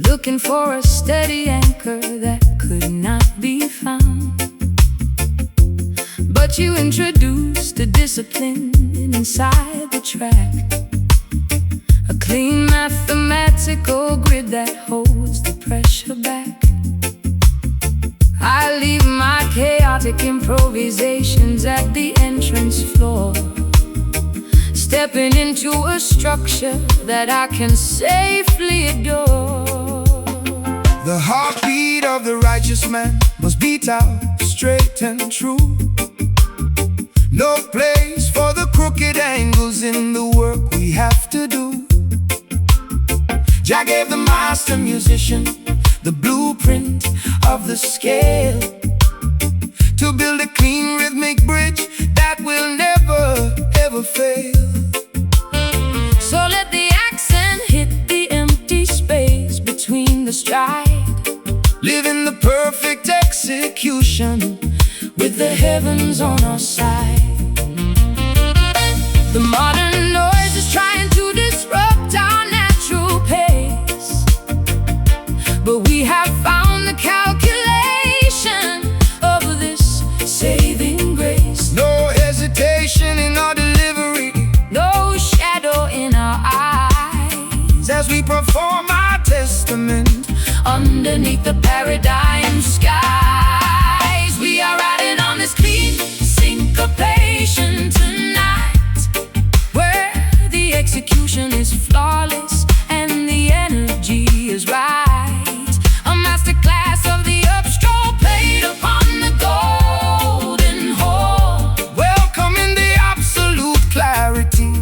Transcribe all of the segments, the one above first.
Looking for a steady anchor that could not be found. But you introduced a discipline inside the track, a clean mathematical grid that holds the pressure back. I leave my chaotic improvisations at the entrance floor, stepping into a structure that I can safely adore. The heartbeat of the righteous man must beat out straight and true. No place for the crooked angles in the work we have to do. Jah gave the master musician the blueprint of the scale to build a clean rhythmic bridge that will never ever fail. So let the accent hit the empty space between the stride, living the perfect execution with the heavens on our side. The modern noise is trying to disrupt our natural pace, but we have found the calculation of this saving grace. No hesitation in our delivery, no shadow in our eyes, as we perform our testament underneath the paradigm skies. We are riding on this clean syncopation tonight, where the execution is flawless and the energy is right. A masterclass of the upstroke played upon the golden horn, welcoming the absolute clarity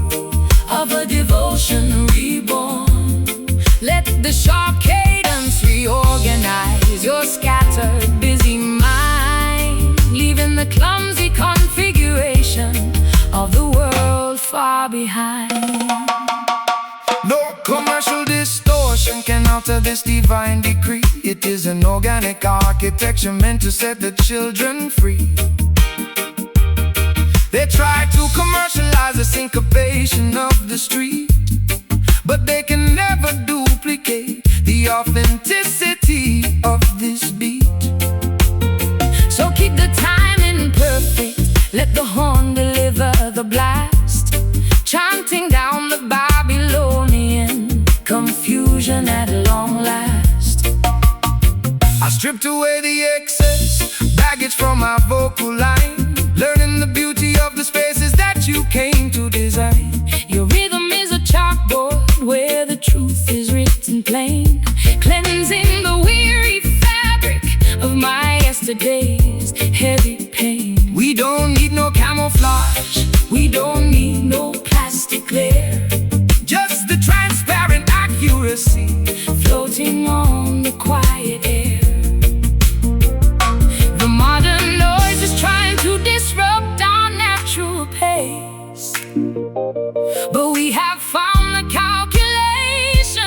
of a devotion reborn. Let the sharp cadence reorganize your scattered, busy mind, leaving the clumsy configuration of the world far behind. No commercial distortion can alter this divine decree. It is an organic architecture meant to set the children free. They try to commercialize the syncopation of the street, but they can never duplicate the authenticity of this beat. So keep the timing perfect, let the horn deliver the blast, chanting down the Babylonian confusion at long last. I stripped away the excess baggage from my vocal line, learning the beauty of the spaces that you came to design. Your rhythm is a chalkboard where the truth is written plain, cleansing the weary fabric of my yesterday's heavy pain. We don't need no camouflage, We don't need no plastic layer, just the transparent accuracy floating on the quiet air. The modern noise is trying to disrupt our natural pace, but we have found the calculation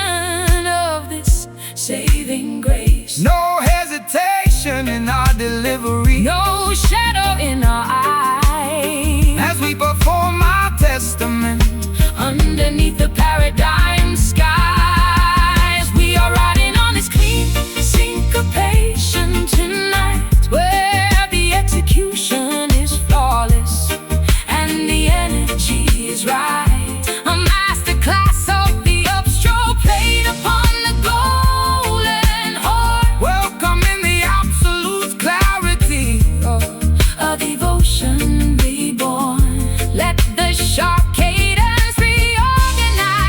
of this saving grace. No hesitation in our delivery, No shadow in our eyes, as we perform our testament underneath the paradigm skies. We are riding on this clean syncopation tonight, where the execution is flawless and the energy is right. A masterclass of the upstroke played upon the golden horn, welcoming the absolute clarity of a devotion reborn. Let the sharp cadence reorganize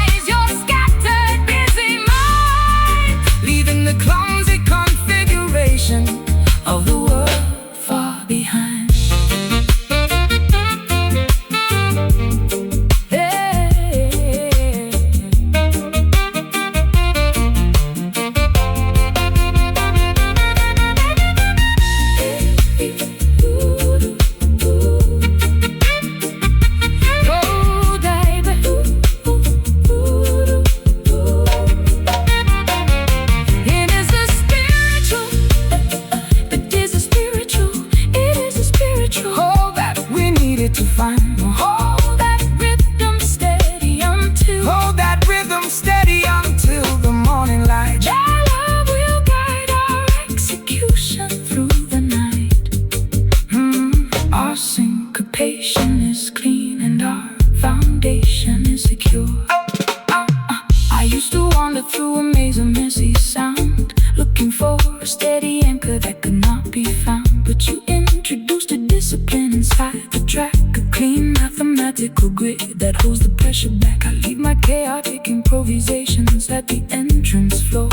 my chaotic improvisations at the entrance floor,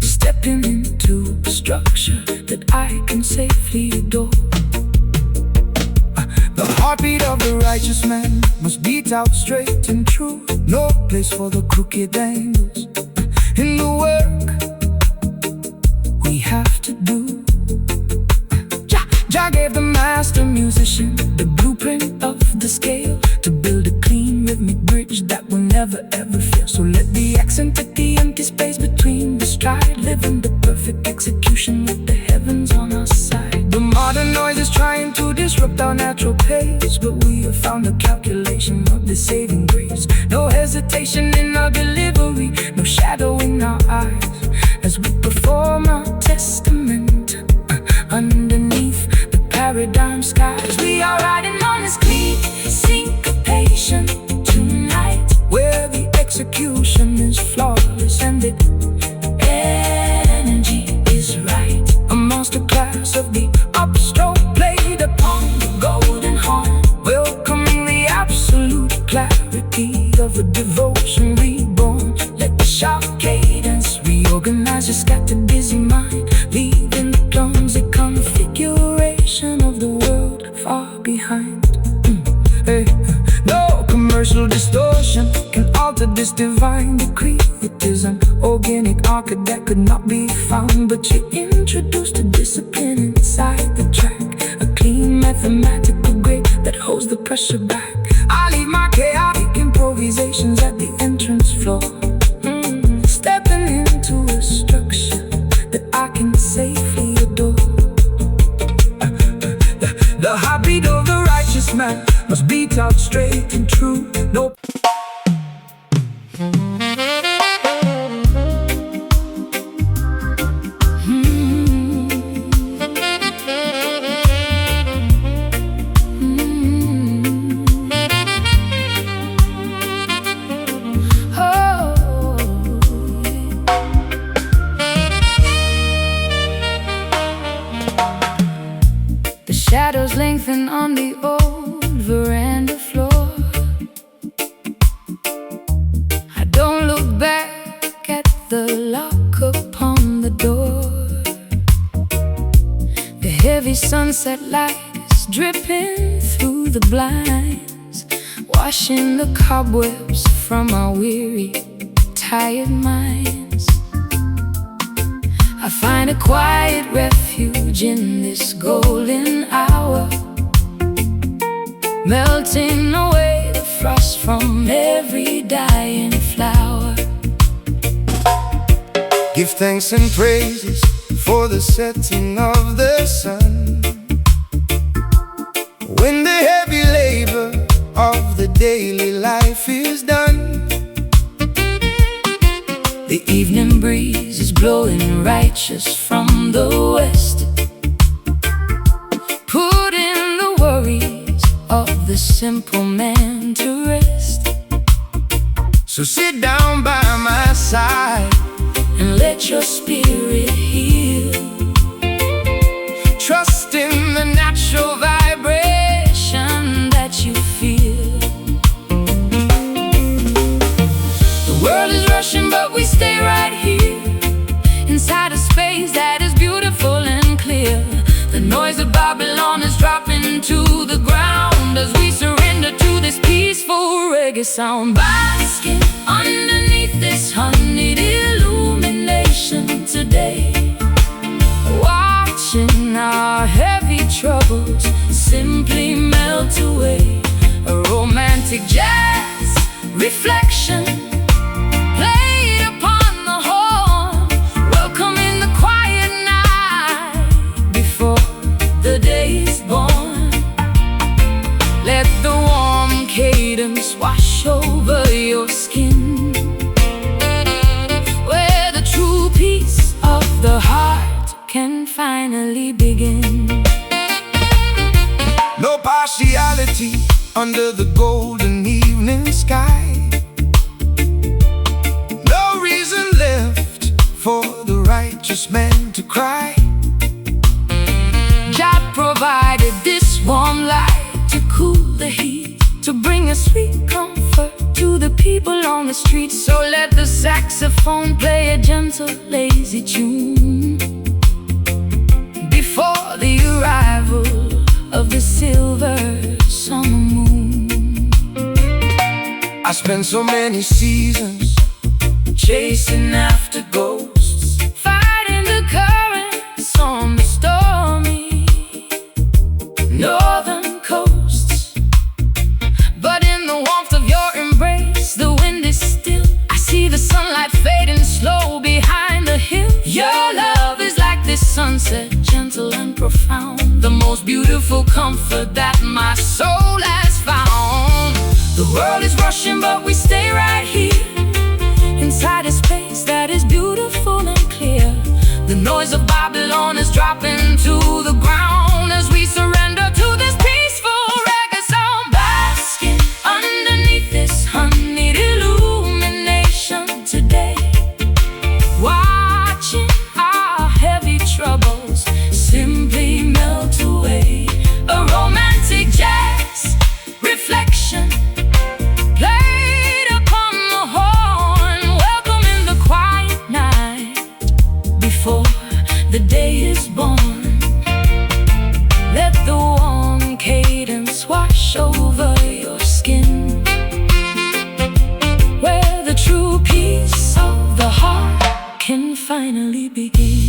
stepping into a structure that I can safely adore. The heartbeat of the righteous man must beat out straight and true. No place for the crooked angles in the work we have to do. Jah gave the master musician the blueprint of the scale to build a clean rhythmic bridge that will never ever fail. So let the accent at the empty space between the stride live in the perfect execution with the heavens on our side. The modern noise is trying to disrupt our natural pace, but we have found the calculation of the saving grace. No hesitation in our delivery, no shadow in our eyes, as we perform our testament underneath the paradigm skies. We are riding on this clean syncopation tonight, where the execution is flawless and the energy is right. A masterclass of the upstroke played upon the golden horn, welcoming the absolute clarity of a devotion reborn. Let the sharp cadence reorganize your scattered busy mind, leaving the clumsy configuration of the world far behind. Hey. No commercial distortion can alter this divine decree. It is an organic arc that could not be found, but you introduced a discipline inside the track, a clean mathematical grade that holds the pressure back. I leave my chaotic improvisations at the entrance floor, stepping into a structure that I can safely adore. The heartbeat of the righteous man must beat out straight and true. No. Shadows lengthen on the old veranda floor. I don't look back at the lock upon the door. The heavy sunset light is dripping through the blinds, washing the cobwebs from our weary, tired minds. I find a quiet refuge in this golden hour, melting away the frost from every dying flower. Give thanks and praises for the setting of the sun, when the heavy labor of the daily life is done. The evening breeze is blowing righteous from the west, putting the worries of the simple man to rest. So sit down by my side and let your spirit heal, trust in the natural vibration that you feel. The world is rushing, but we stay right here, inside a space that is beautiful and clear. The noise of Babylon is dropping to the ground as we surrender to this peaceful reggae sound. Basking underneath this honeyed illumination today, watching our heavy troubles simply melt away. A romantic jazz reflection played upon the horn, welcoming the quiet night before the day is born. Let the warm cadence wash over your skin, where the true peace of the heart can finally begin. No partiality under the golden evening sky, no reason left for the righteous man to cry. Jah provided this warm light to cool the heat, to bring a sweet comfort to the people on the street, so let the saxophone play a gentle, lazy tune before the arrival of the silver summer moon. I spent so many seasons chasing after ghosts, fighting the currents on the stormy northern coasts. But in the warmth of your embrace, the wind is still. I see the sunlight fading slow behind the hill. Your love is like this sunset, gentle and profound, the most beautiful comfort that my soul has found. The world is rushing, but we stay right here, inside a space that is beautiful and clear. The noise of Babylon is dropping to the ground as we surrender to this peaceful reggae sound, basking underneath this honeyed illumination today, watching our heavy troubles simply melt away. A romantic jazz reflection played upon the horn, welcoming the quiet night before the day is born. Let the warm cadence wash over your skin, where the true peace of the heart can finally begin.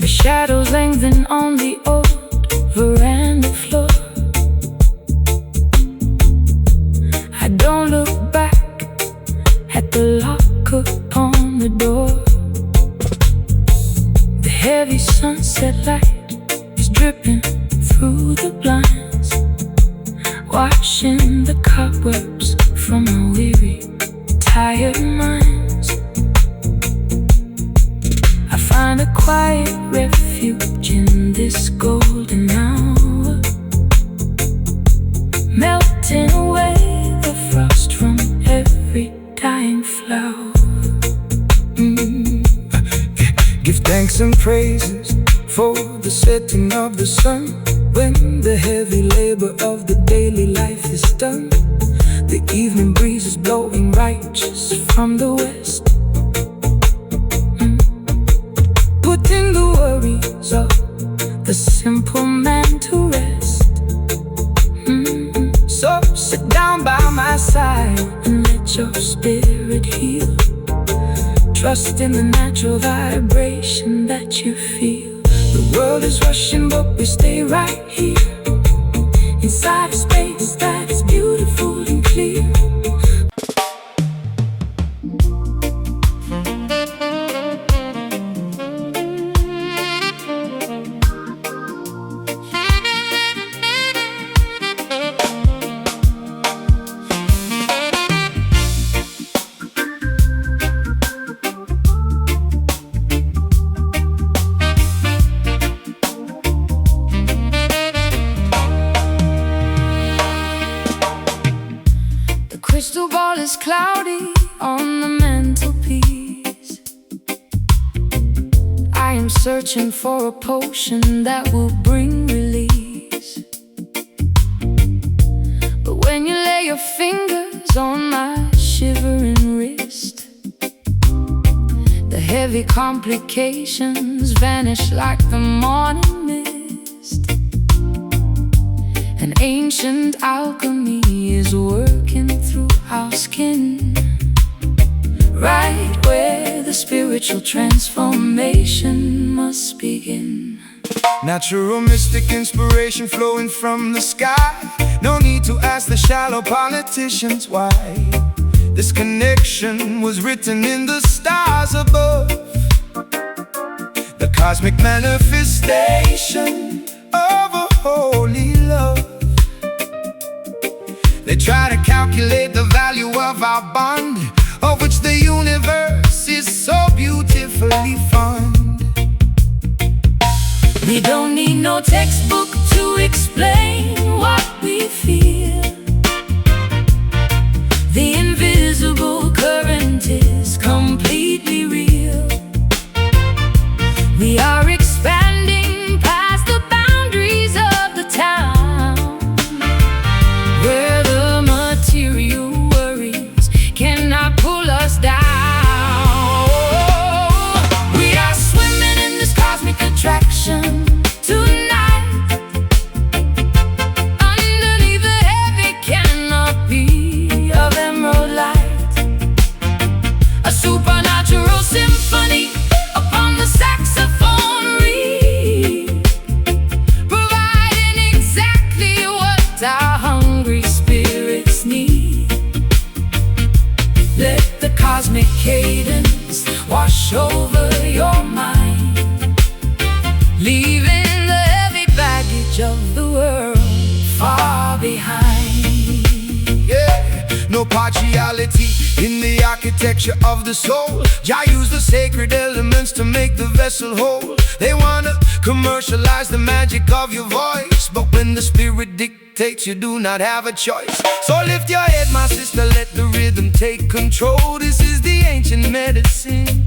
Shadows lengthen on the old veranda floor. I don't look back at the lock upon the door. The heavy sunset light is dripping through the blinds, washing the cobwebs from our weary, tired minds. I find a quiet refuge in this golden hour, melting away the frost from every dying flower. Give thanks and praises for the setting of the sun, when the heavy labor of the daily life is done. The evening breeze is blowing righteous from the west, putting the worries of the simple man to rest. So sit down by my side and let your spirit heal. Trust in the natural vibration that you feel. The world is rushing, but we stay right here, inside a space that is beautiful and clear. cloudy on the mantelpiece. I am searching for a potion that will bring release. But when you lay your fingers on my shivering wrist, the heavy complications vanish like the morning mist. An ancient alchemy is working through our skin, right where the spiritual transformation must begin. Natural mystic inspiration flowing from the sky. No need to ask the shallow politicians why. This connection was written in the stars above. The cosmic manifestation of a holy love. They try to calculate the value of our bond, of which the universe is so beautifully fond. We don't need no textbook to explain what we feel. The invisible current is completely real. We are expanding past the boundaries of the town, where the material worries cannot pull us down. We are swimming in this cosmic attraction tonight, underneath the heavy canopy of emerald light. A supernatural symphony upon the saxophone reed, providing exactly what our hungry spirits need. Let the cosmic cadence wash over your mind, leaving the heavy baggage of the world far behind. Yeah, no partiality in the architecture of the soul. Jah used the sacred elements to make the vessel whole. They wanna commercialize the magic of your voice, but when the spirit dictates, you do not have a choice. So lift your head, my sister, let the rhythm take control. This is the ancient medicine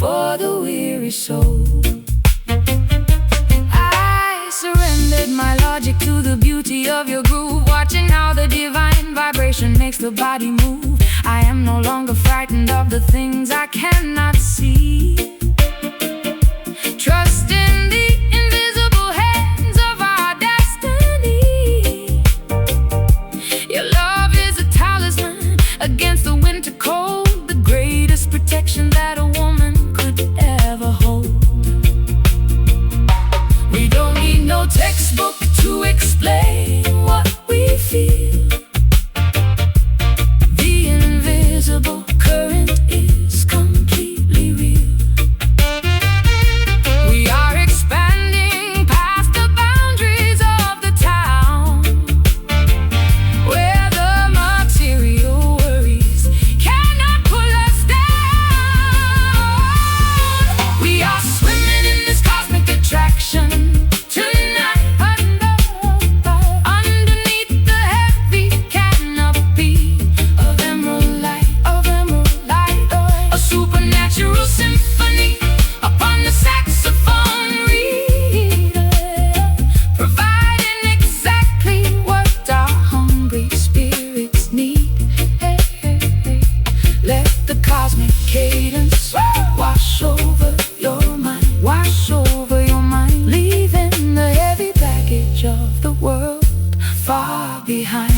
For the weary soul, I surrendered my logic to the beauty of your groove, watching how the divine vibration makes the body move. I am no longer frightened of the things I cannot see. Trust in the invisible hands of our destiny. Your love is a talisman against the winter cold, the greatest protection that a woman could ever hold. We don't need no textbook to explain what we feel. The invisible current is completely real. We are expanding past the boundaries of the town, where the material worries cannot pull us down. We are swimming in this cosmic attraction tonight, underneath the heavy canopy of emerald light, a supernatural symphony upon the saxophone reed, providing exactly what our hungry spirits need. Hey, hey, hey. Let the cosmic cadence wash over your mind, leaving the heavy baggage of the world far behind.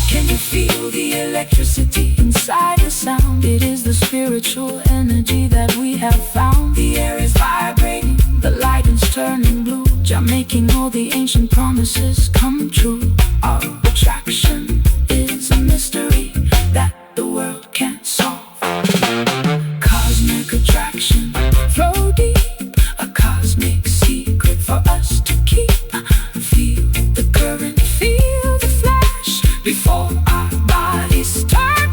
Can you feel the electricity inside the sound? It is the spiritual energy that we have found. The air is vibrating, the light is turning blue, Jah making all the ancient promises come true. Our attraction is a mystery that the world can't solve. Cosmic attraction, flow deep, a cosmic secret for us to keep. Feel the current, feel the flash before our bodies start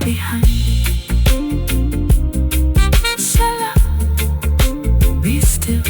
behind. Selah, be still.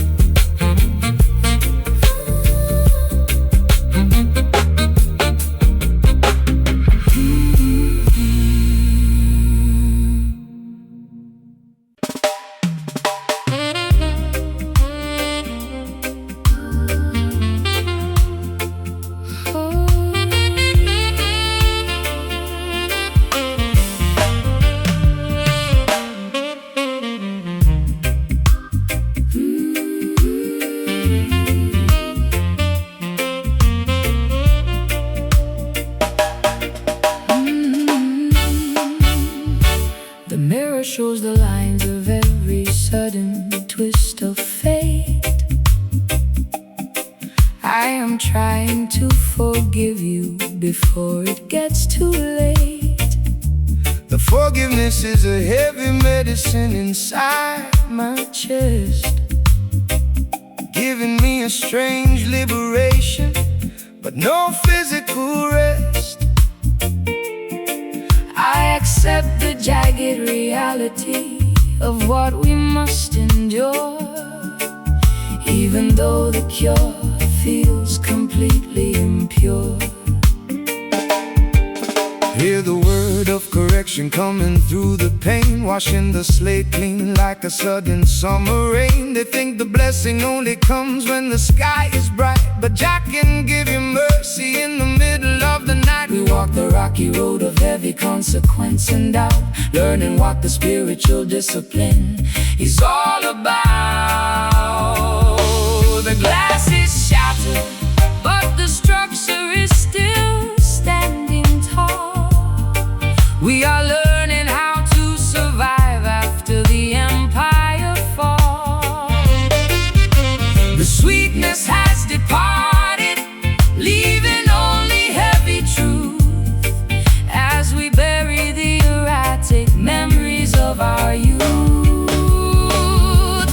The mirror shows the lines of every sudden twist of fate. I am trying to forgive you before it gets too late. The forgiveness is a heavy medicine inside my chest, giving me a strange liberation, but no physical rest. I accept the jagged reality of what we must endure, even though the cure feels completely impure. Hear the word of correction coming through the pain, washing the slate clean like a sudden summer rain. They think the blessing only comes when the sky is bright, but Jah can give you mercy in the middle of the night. We walk the rocky road of heavy consequence and doubt, learning what the spiritual discipline is all about. The glass is shattered, but the structure is still standing tall. We are learning how to survive after the empire falls. The sweetness has departed, leaving only heavy truth as we bury the erratic memories of our youth.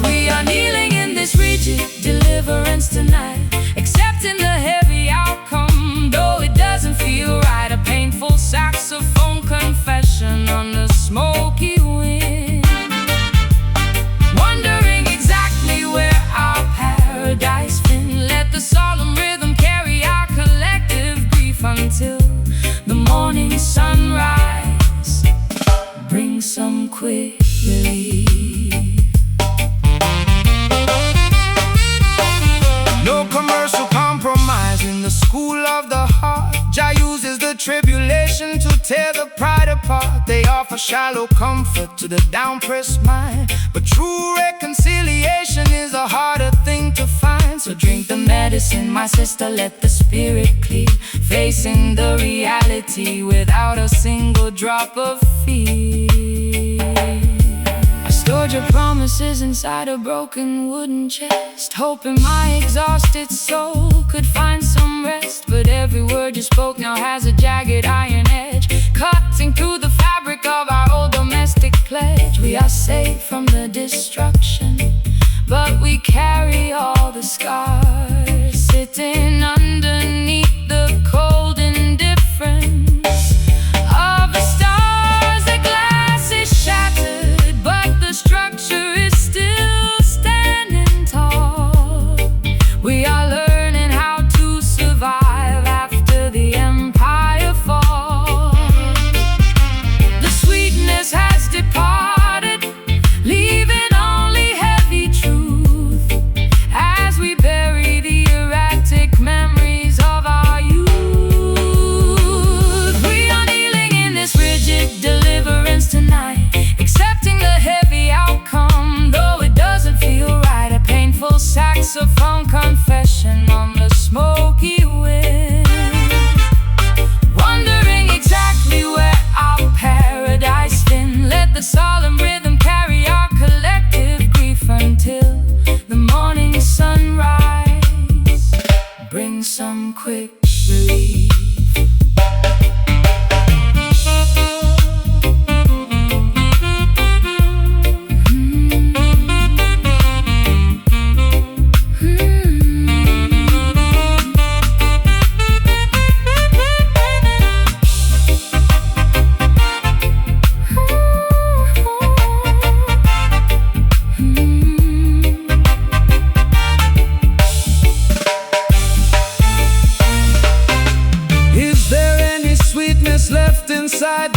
We are kneeling in this rigid deliverance tonight, accepting the heavy outcome, though it doesn't feel right. A painful saxophone confession on the smoky wind, wondering exactly where our paradise been. Let the solemn rhythm carry our collective grief until the morning sunrise brings some quick relief. No commercial compromise in the school of the heart. Jah uses the tribulation to tear the pride apart. They offer shallow comfort to the down-pressed mind, but true reconciliation is a harder thing to find. So drink the medicine, my sister, let the spirit clear, facing the reality without a single drop of fear. I stored your promises inside a broken wooden chest, hoping my exhausted soul could find some rest. But every word you spoke now has a jagged iron edge, cutting through the fabric of our old domestic pledge. We are safe from the destruction, but we carry all the scars, sitting underneath the cold indifference of the stars. The glass is shattered, but the structure is still standing tall. We are learning how to survive after the empire falls.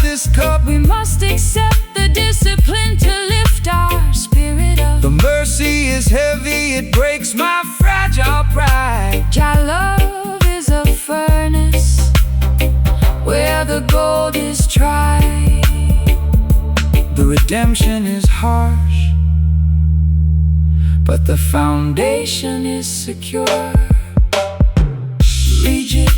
this cup. We must accept the discipline to lift our spirit up. The mercy is heavy, it breaks my fragile pride. Jah love is a furnace where the gold is tried. The redemption is harsh, but the foundation is secure. Rigid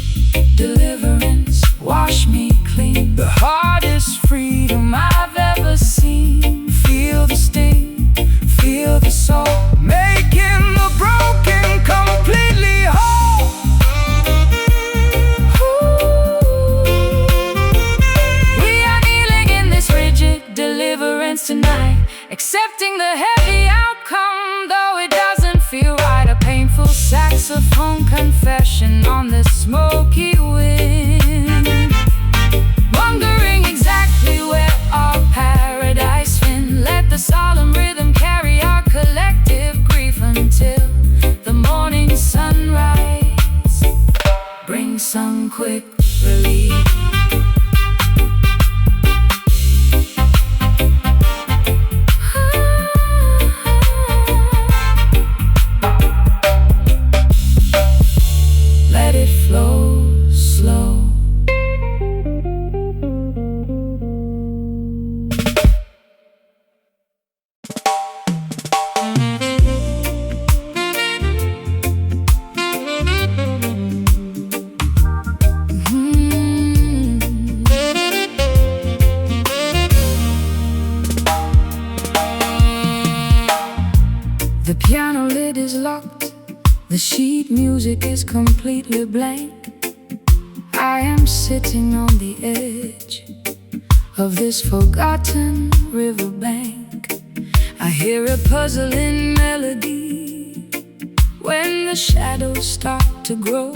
deliverance, wash me clean. The hardest freedom I've ever seen. feel the sting, feel the soul, making the broken completely whole. We are kneeling in this rigid deliverance tonight, accepting the heavy outcome, though it doesn't feel right. A painful saxophone confession on the smoky wind, wondering exactly where our paradise been. Let the solemn rhythm carry our collective grief until the morning sunrise. Bring some quick relief. Let it flow slow. The piano lid is locked, the sheet music is completely blank. I am sitting on the edge of this forgotten riverbank. I hear a puzzling melody when the shadows start to grow,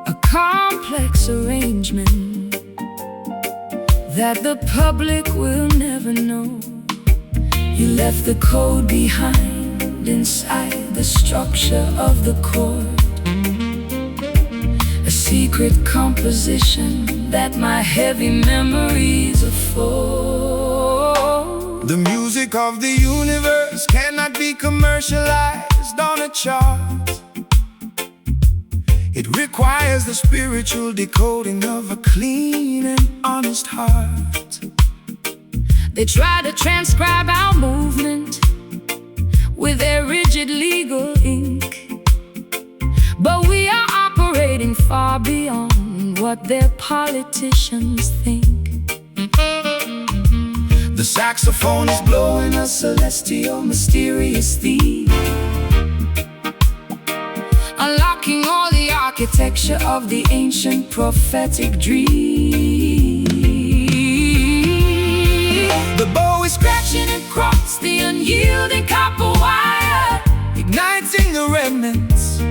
a complex arrangement that the public will never know. You left the code behind inside the structure of the chord, a secret composition that my heavy memories afford. The music of the universe cannot be commercialized on a chart. It requires the spiritual decoding of a clean and honest heart. They try to transcribe our movement with their rigid legal ink, but we are operating far beyond what their politicians think. The saxophone is blowing a celestial, mysterious theme, unlocking all the architecture of the ancient prophetic dream. the bow is Scratching across the unyielding copper wire, igniting the remnants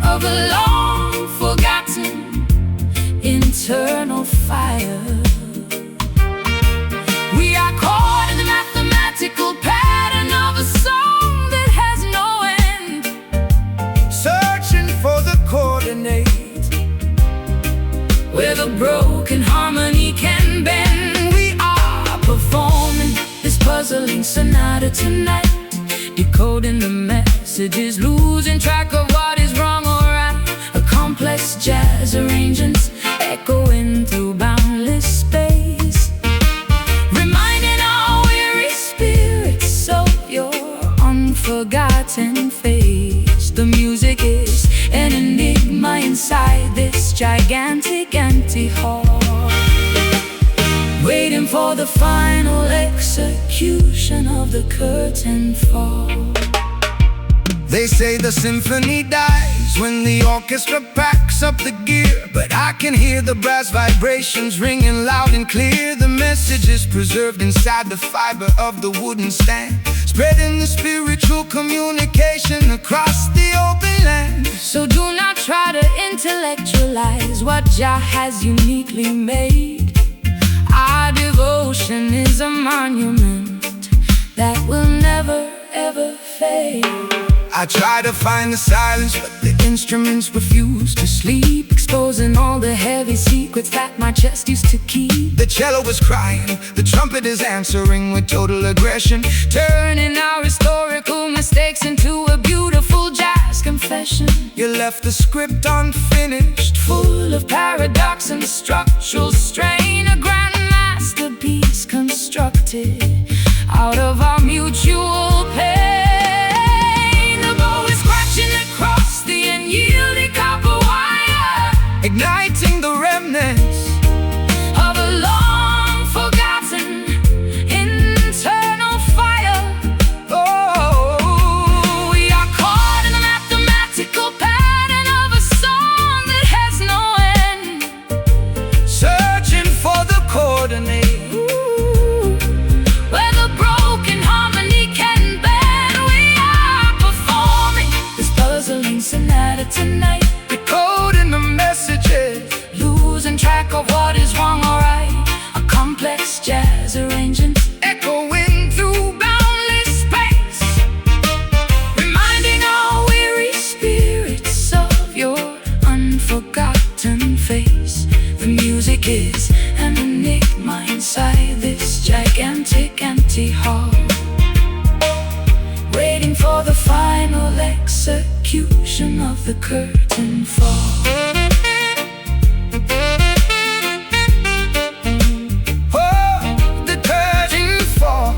of a long forgotten internal fire. We are caught in the mathematical pattern of a song that has no end, searching for the coordinate where the broken harmony can bend. We are performing this puzzling sonata tonight, decoding the messages, losing track of what is wrong or right. A complex jazz arrangements echoing through boundless space, reminding our weary spirits of your unforgotten face. The music is an enigma inside this gigantic empty hall, waiting for the final execution of the curtain fall. They say the symphony dies when the orchestra packs up the gear, but I can hear the brass vibrations ringing loud and clear. The message is preserved inside the fiber of the wooden stand, spreading the spiritual communication across the open land. So do not try to intellectualize what Jah has uniquely made. Our devotion is a monument that will never ever fade. I try to find the silence, but the instruments refused to sleep, exposing all the heavy secrets that my chest used to keep. The cello was crying, the trumpet is answering with total aggression, turning our historical mistakes into a beautiful jazz confession. You left the script unfinished, full of paradox and structural strain, a grand masterpiece constructed out of our mutual pain. The bow is scratching across the unyielding copper wire, igniting the remnants of a long-forgotten internal fire. Oh, we are caught in the mathematical pattern of a song that has no end, searching for the coordinates where the broken harmony can bend. We are performing this puzzling sonata tonight, decoding the messages, losing track of what is wrong or right, a complex jazz arrangement echoing through boundless space, reminding our weary spirits of your unforgotten face. The music is an enigma inside this gigantic empty hall, waiting for the final execution of the curtain fall. Oh, the curtain fall.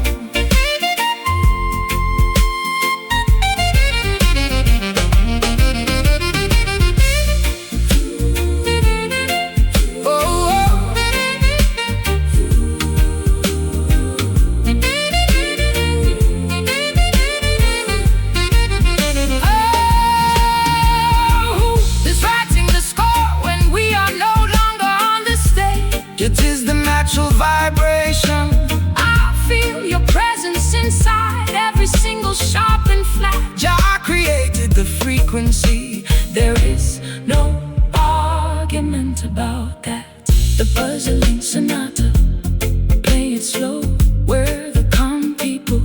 It is the natural vibration. I feel your presence inside every single sharp and flat. Jah created the frequency, there is no argument about that. The puzzling sonata, play it slow, where the calm people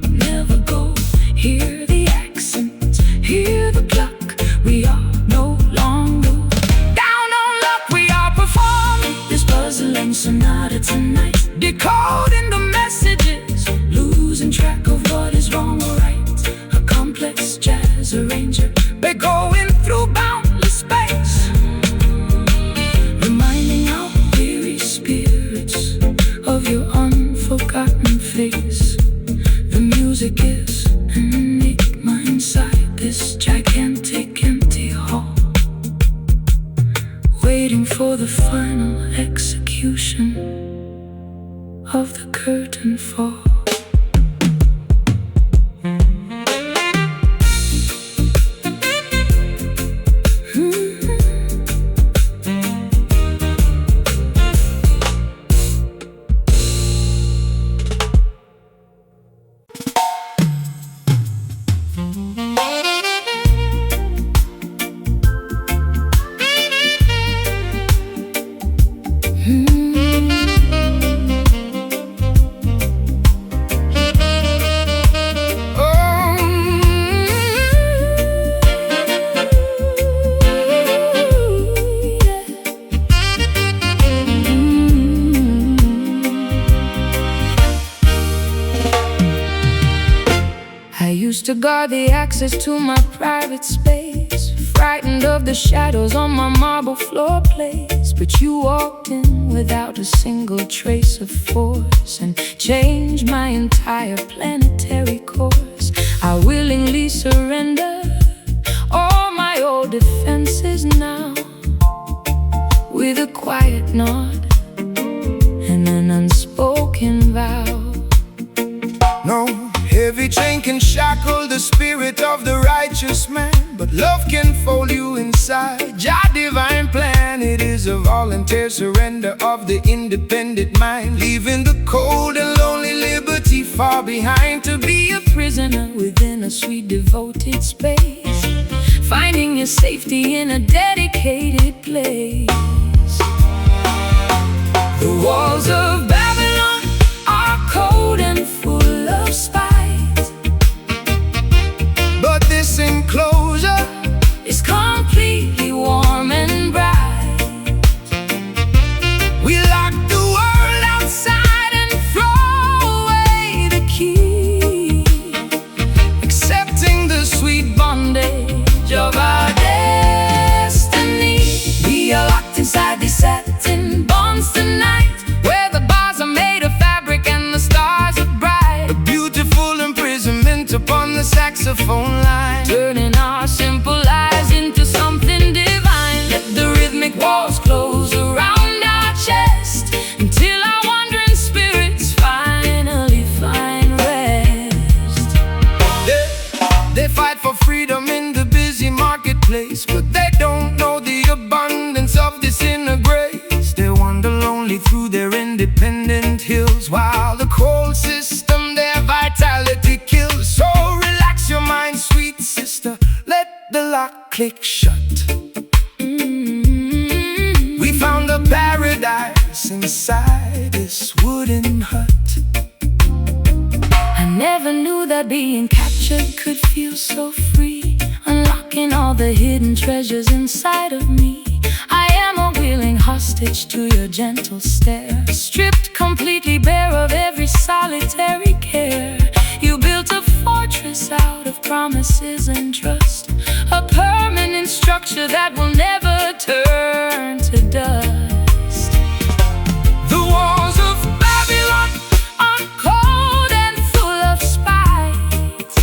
never go. Hear the accents, hear the clock. We are no longer down on luck. We are performing this puzzling sonata tonight, decoding the messages, losing track of what is wrong or right, a complex jazz arranger, we're going through boundless space, reminding our weary spirits of your unforgotten face. The music is an enigma inside this gigantic empty hall, waiting for the final execution of the curtain fall. To guard the access to my private space, frightened of the shadows on my marble floor place. But you walked in without a single trace of force and changed my entire planetary course. I willingly surrender all my old defenses now, with a quiet nod and an unspoken vow. No heavy chain can shackle the spirit of the righteous man, but love can fold you inside. Your divine plan, it is a voluntary surrender of the independent mind, leaving the cold and lonely liberty far behind, to be a prisoner within a sweet devoted space, finding your safety in a dedicated place. The walls of Babylon are cold and full of spite, but this enclosure is spirits, while the cold system their vitality kills. So relax your mind, sweet sister, let the lock click shut. We found a paradise inside this wooden hut. I never knew that being captured could feel so free, unlocking all the hidden treasures inside of me. I am a willing hostage to your gentle stare, stripped completely bare of every solitary care. You built a fortress out of promises and trust, a permanent structure that will never turn to dust. The walls of Babylon are cold and full of spite,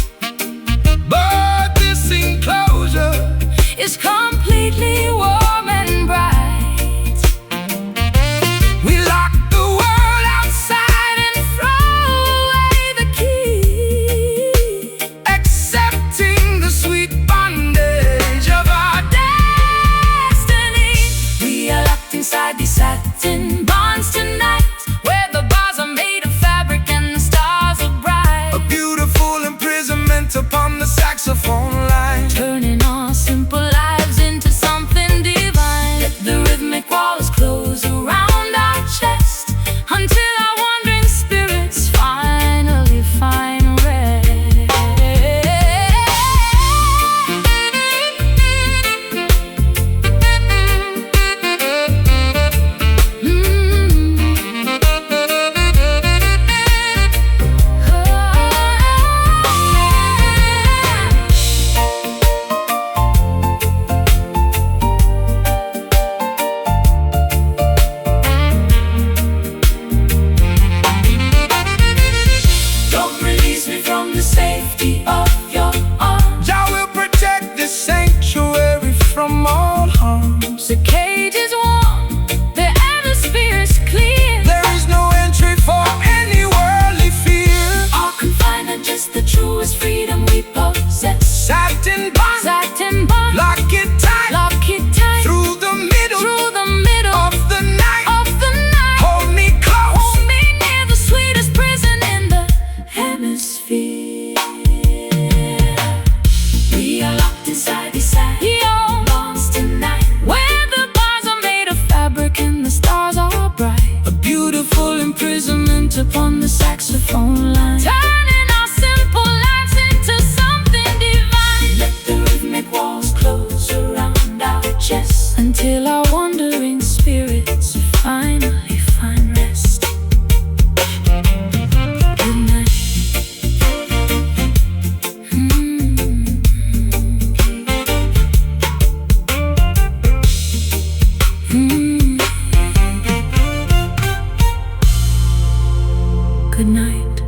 but this enclosure is completely warm and bright. we lock the world Outside and throw away the key, accepting the sweet bondage of our destiny. We are locked inside these satin bonds tonight, where the bars are made of fabric and the stars are bright. a beautiful imprisonment upon the saxophone line. Turning our simple lives into something divine. Let the rhythmic walls close around our chest, until our wandering spirits finally find rest. Don't release me from the safety of your arms. Jah will protect this sanctuary from all harms. The cage is warm, the atmosphere is clear. There is no entry for any worldly fear. Our confinement, just the truest freedom we possess. Satin bond, Satin bond, lock it tight, lock it tight through the middle of of the night. the night. Hold me close. Hold me near, the sweetest prison in the hemisphere. We are locked inside these satin bonds tonight, where the bars are made of fabric and the stars are bright. A beautiful imprisonment upon the saxophone line. Turning our simple lives into something divine. Let the rhythmic walls close around our chest, Until our wandering spirits finally find rest. Good night. Good night.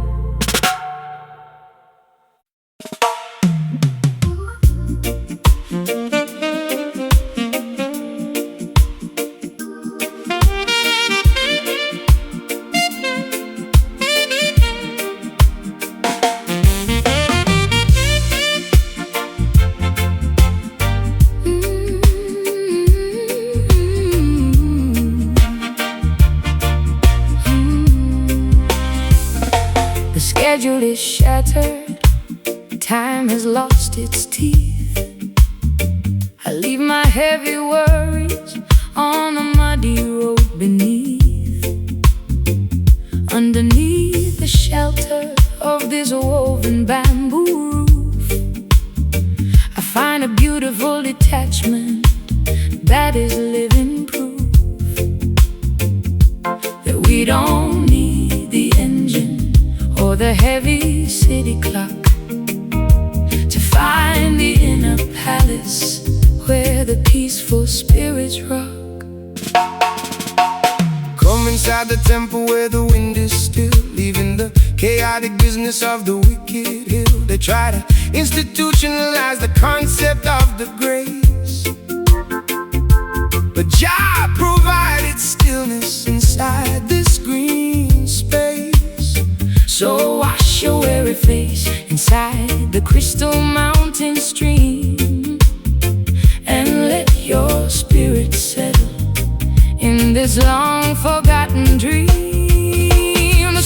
The schedule is shattered, time has lost its teeth. I leave my heavy worries on the muddy road beneath. Underneath the shelter of this woven bamboo roof, I find a beautiful detachment that is living proof that we don't need the engine or the heavy city clock to find the inner palace where the peaceful spirits rock. come inside the temple where the wind is still, leaving the chaotic business of the wicked hill. They try to institutionalize the concept of the grace, but Jah provided stillness inside this green space. So wash your weary face inside the crystal mountain stream, and let your spirit settle in this long forgotten dream. The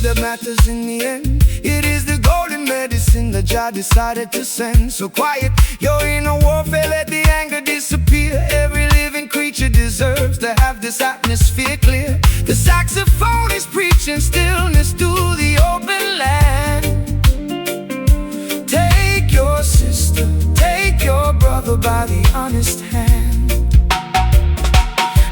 that matters in the end. It is the golden medicine that Jah decided to send. So quiet your inner warfare, let the anger disappear. Every living creature deserves to have this atmosphere clear. The saxophone is preaching stillness to the open land. Take your sister, take your brother by the honest hand.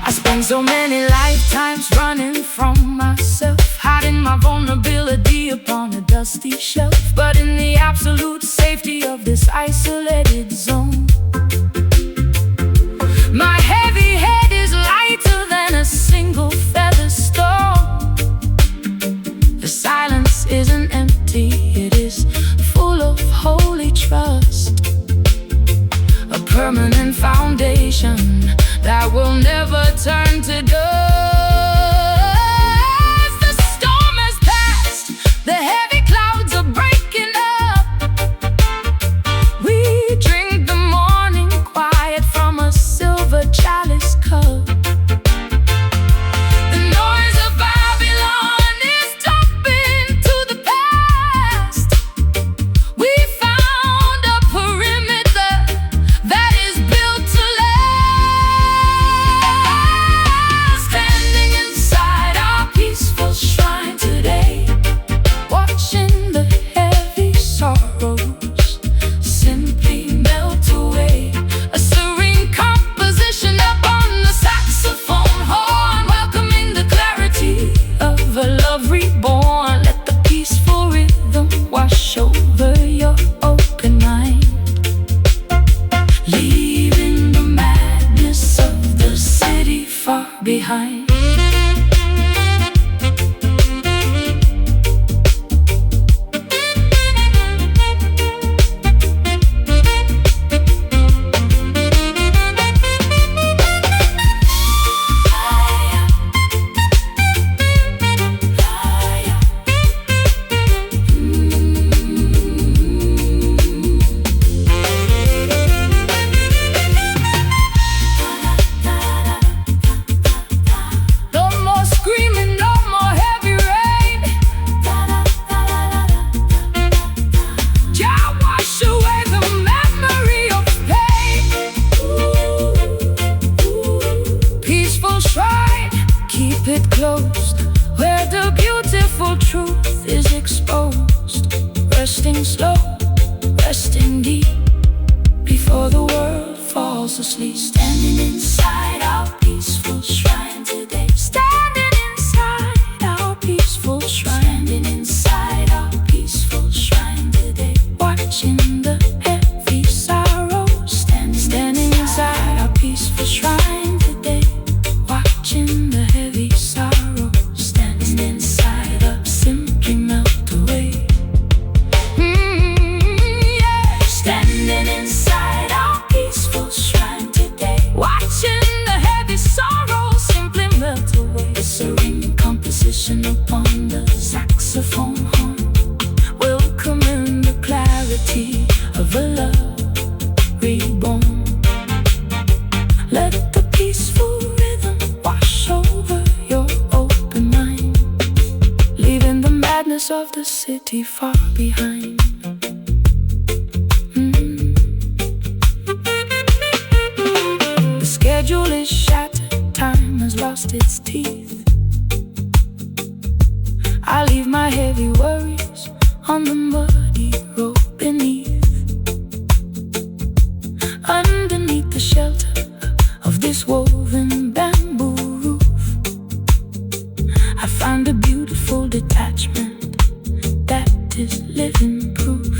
I spent so many lifetimes running from myself, hiding my vulnerability upon a dusty shelf. But in the absolute safety of this isolated zone, my heavy head is lighter than a single feather stone. The silence isn't empty, it is full of holy trust, a permanent foundation that will never turn to dust. The storm has passed, the heavy clouds are breaking up. We drink the morning quiet from a silver chalice cup. The noise of Babylon is dropping to the past. We found a perimeter that is built to last. Standing inside our peaceful shrine today, watching the heavy sorrows simply melt away. A serene composition upon the saxophone horn, welcoming the clarity of a love reborn. Let the peaceful rhythm wash over your open mind, leaving the madness of the city far behind. No more screaming, no more heavy rain. Jah wash away the memory of pain. Peaceful shrine, keep it closed, where the beautiful truth is exposed. Resting slow, resting deep, before the world falls asleep. Standing inside our peaceful shrine today. Standing inside our peaceful shrine. Standing inside our peaceful shrine today. Watching the heavy sorrow. Standing inside our peaceful shrine today. Watching the heavy sorrow. Standing inside us simply melt away. Yeah. Standing inside our peaceful shrine today, watching the heavy sorrow simply melt away. A serene composition upon the saxophone horn, welcoming the clarity of a love reborn. Let the peaceful rhythm wash over your open mind, leaving the madness of the city far behind. The schedule is shattered, time has lost its teeth. I leave my heavy worries on the muddy road beneath. Underneath the shelter of this woven bamboo roof, I found a beautiful detachment that is living proof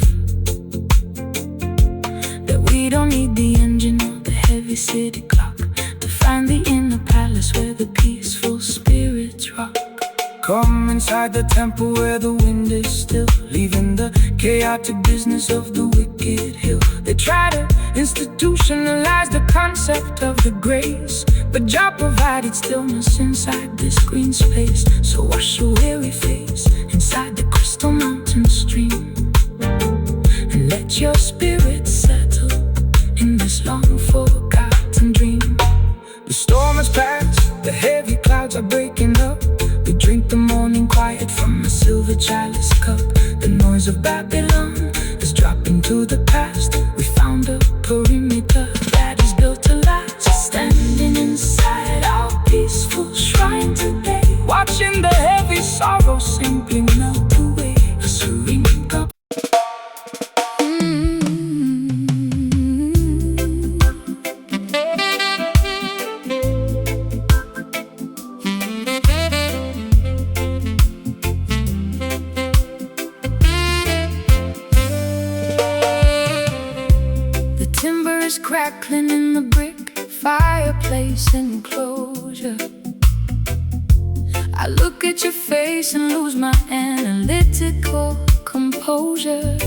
that we don't need the engine or the heavy city clock to find the inner palace where the peaceful spirits rock. Come inside the temple where the wind is still, leaving the chaotic business of the wicked hill. They try to institutionalize the concept of the grace, but Jah provided stillness inside this green space. So wash your weary face inside the crystal mountain stream, and let your spirit settle in this long forgotten dream. The storm has passed, the heavy clouds are breaking up. We drink the morning quiet from a silver sorrow simply melt away. A serene cup. The timber is crackling in the brick fireplace enclosure. I look at your face and lose my analytical composure.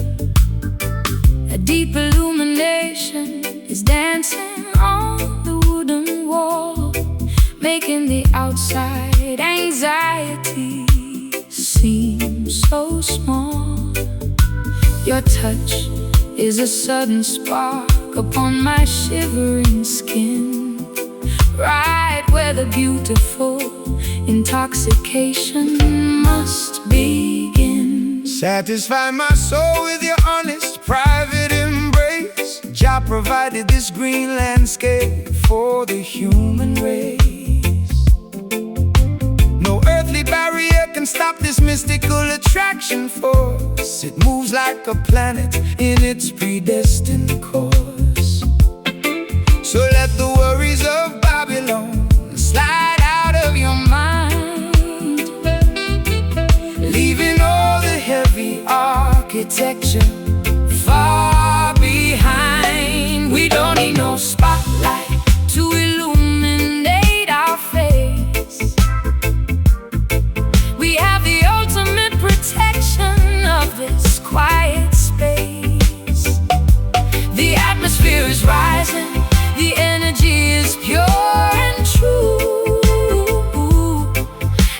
A deep illumination is dancing on the wooden wall, making the outside anxiety seem so small. Your touch is a sudden spark upon my shivering skin, right where the beautiful intoxication must begin. Satisfy my soul with your honest private embrace. Jah provided this green landscape for the human race. No earthly barrier can stop this mystical attraction force. It moves like a planet in its predestined course. So let the worries of Babylon slide out of your mind, leaving all the heavy architecture far behind. We don't need no spotlight to illuminate our face. We have the ultimate protection of this quiet space. The atmosphere is rising, the energy is pure and true,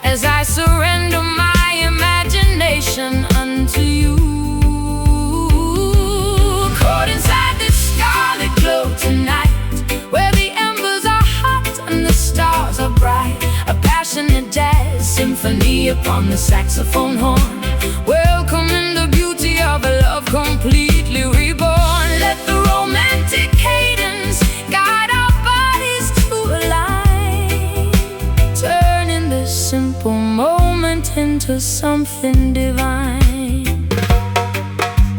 as I surrender my imagination unto you. Caught inside this scarlet glow tonight, where the embers are hot and the stars are bright. A passionate jazz symphony upon the saxophone horn, welcoming the beauty of a love completely reborn. Let the romantic cadence guide our bodies to align, turning this simple moment into something divine.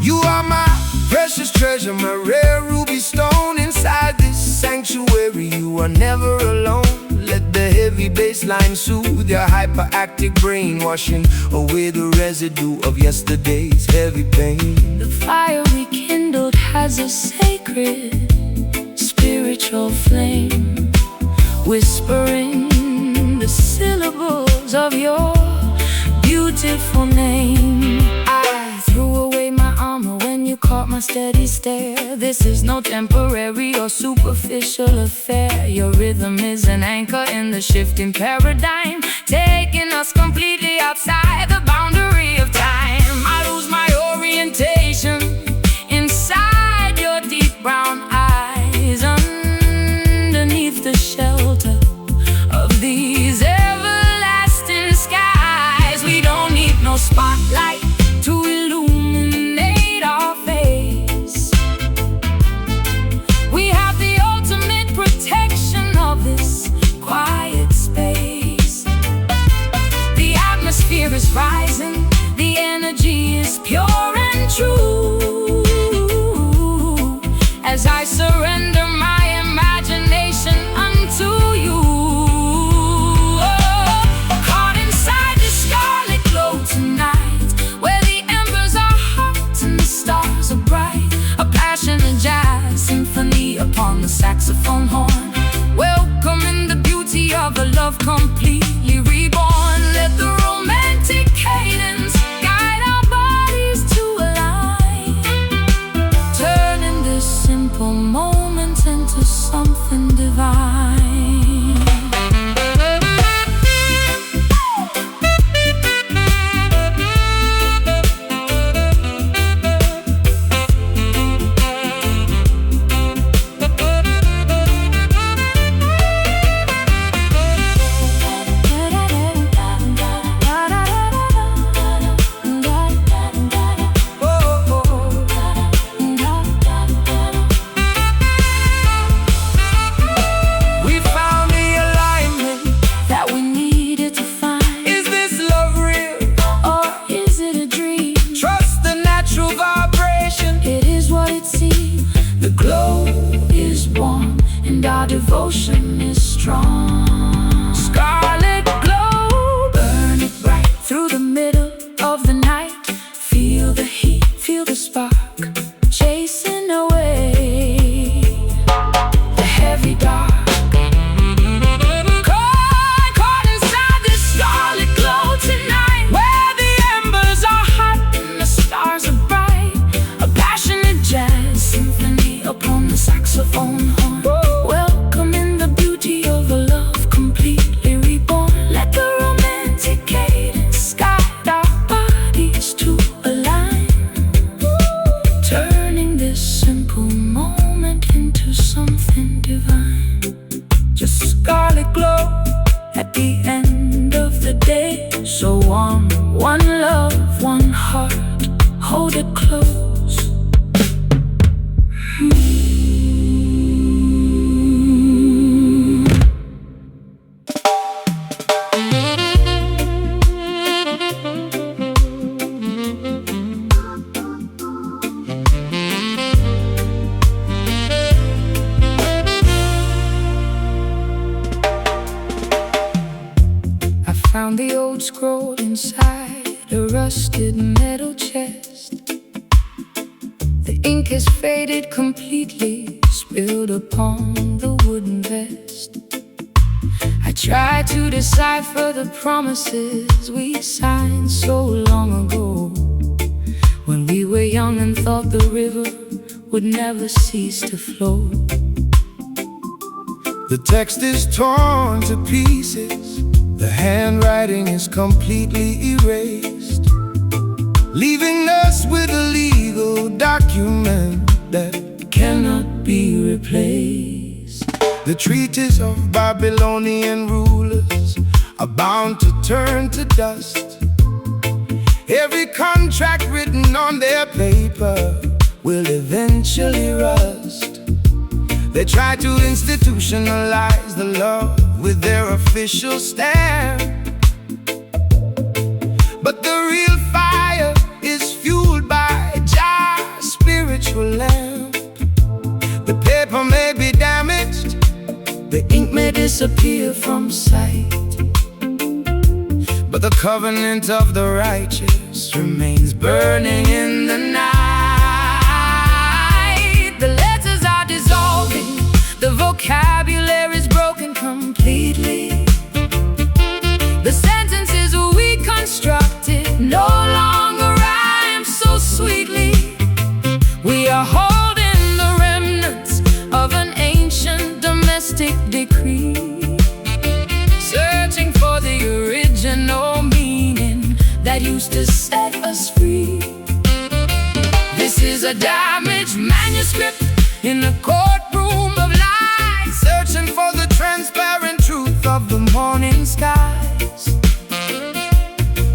You are my precious treasure, my rare ruby stone. Inside this sanctuary, you are never alone. Let the heavy bass line soothe your hyperactive brain, washing away the residue of yesterday's heavy pain. The fire we kindled has a sacred spiritual flame, whispering the syllables of your beautiful name. I threw away my armor when you caught my steady stare. This is no temporary or superficial affair. Your rhythm is an anchor in the shifting paradigm, taking us completely outside the boundary of time. I lose my orientation inside your deep brown eyes, underneath the shelter of these everlasting skies. We don't need no spotlight to illuminate our face. We have the ultimate protection of this quiet space. The atmosphere is rising, the energy is pure and true, as I surrender my imagination unto you. Caught inside the scarlet glow tonight, where the embers are hot and the stars are bright. A passionate jazz symphony upon the saxophone horn, welcoming the beauty of a love completely reborn. Let the romantic cadence guide our bodies to align, turning this simple moment one, one love, one heart. Hold it close. Found the old scroll inside a rusted metal chest. The ink has faded completely, spilled upon the wooden vest. I tried to decipher the promises we signed so long ago, when we were young and thought the river would never cease to flow. The text is torn to pieces. The handwriting is completely erased, leaving us with a legal document that cannot be replaced. the treatise of Babylonian rulers are bound to turn to dust. Every contract written on their paper will eventually rust. They try to institutionalize the love with their official stamp, but the real fire is fueled by Jah's spiritual lamp. The paper may be damaged, the ink may disappear from sight, but the covenant of the righteous remains burning in the night. The letters are dissolving, the vocabulary is broken completely. The sentences we constructed no longer rhyme so sweetly. We are holding the remnants of an ancient domestic decree, searching for the original meaning that used to set us free. This is a damaged manuscript in the courtroom of life, searching for the transparent truth of the morning skies.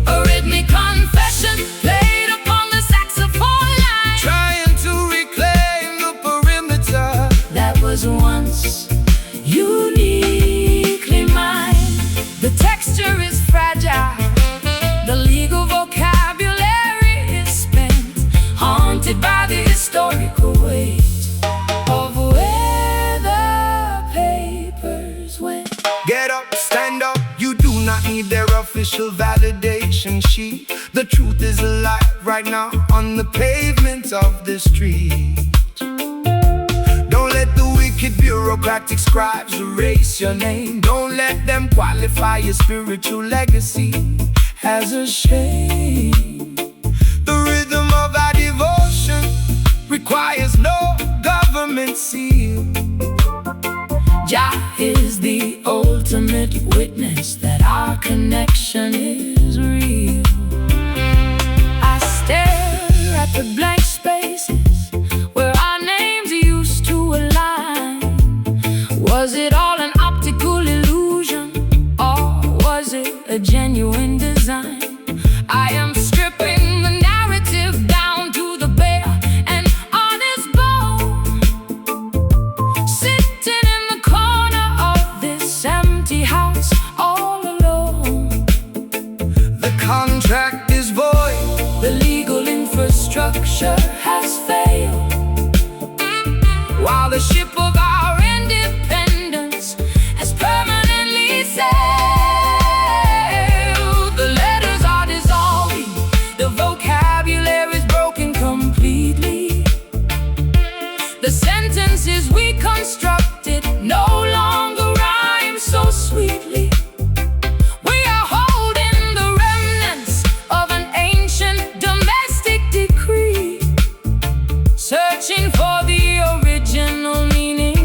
A rhythmic confession played upon the saxophone line, Trying to reclaim the perimeter that was once uniquely mine. The texture is fragile, the legal vocabulary is spent, haunted by the historical weight of where the papers went. Get up, stand up, you do not need their official validation sheet. The truth is alive right now on the pavement of the street. Don't let the wicked bureaucratic scribes erase your name. Don't let them qualify your spiritual legacy as a shame. The rhythm of our devotion requires no government seal. Jah is the ultimate witness that our connection is real. I stare at the blank spaces where our names used to align. Was it all an optical illusion, or was it a genuine design? I am stripping the narrative down to the bare and honest bone, sitting in the corner of this empty house all alone. The contract is void, The legal infrastructure has failed, while the ship of our independence has permanently sailed. The letters are dissolving, the vocabulary is broken completely. The sentences we constructed no longer rhyme so sweetly. We are holding the remnants of an ancient domestic decree, searching for the original meaning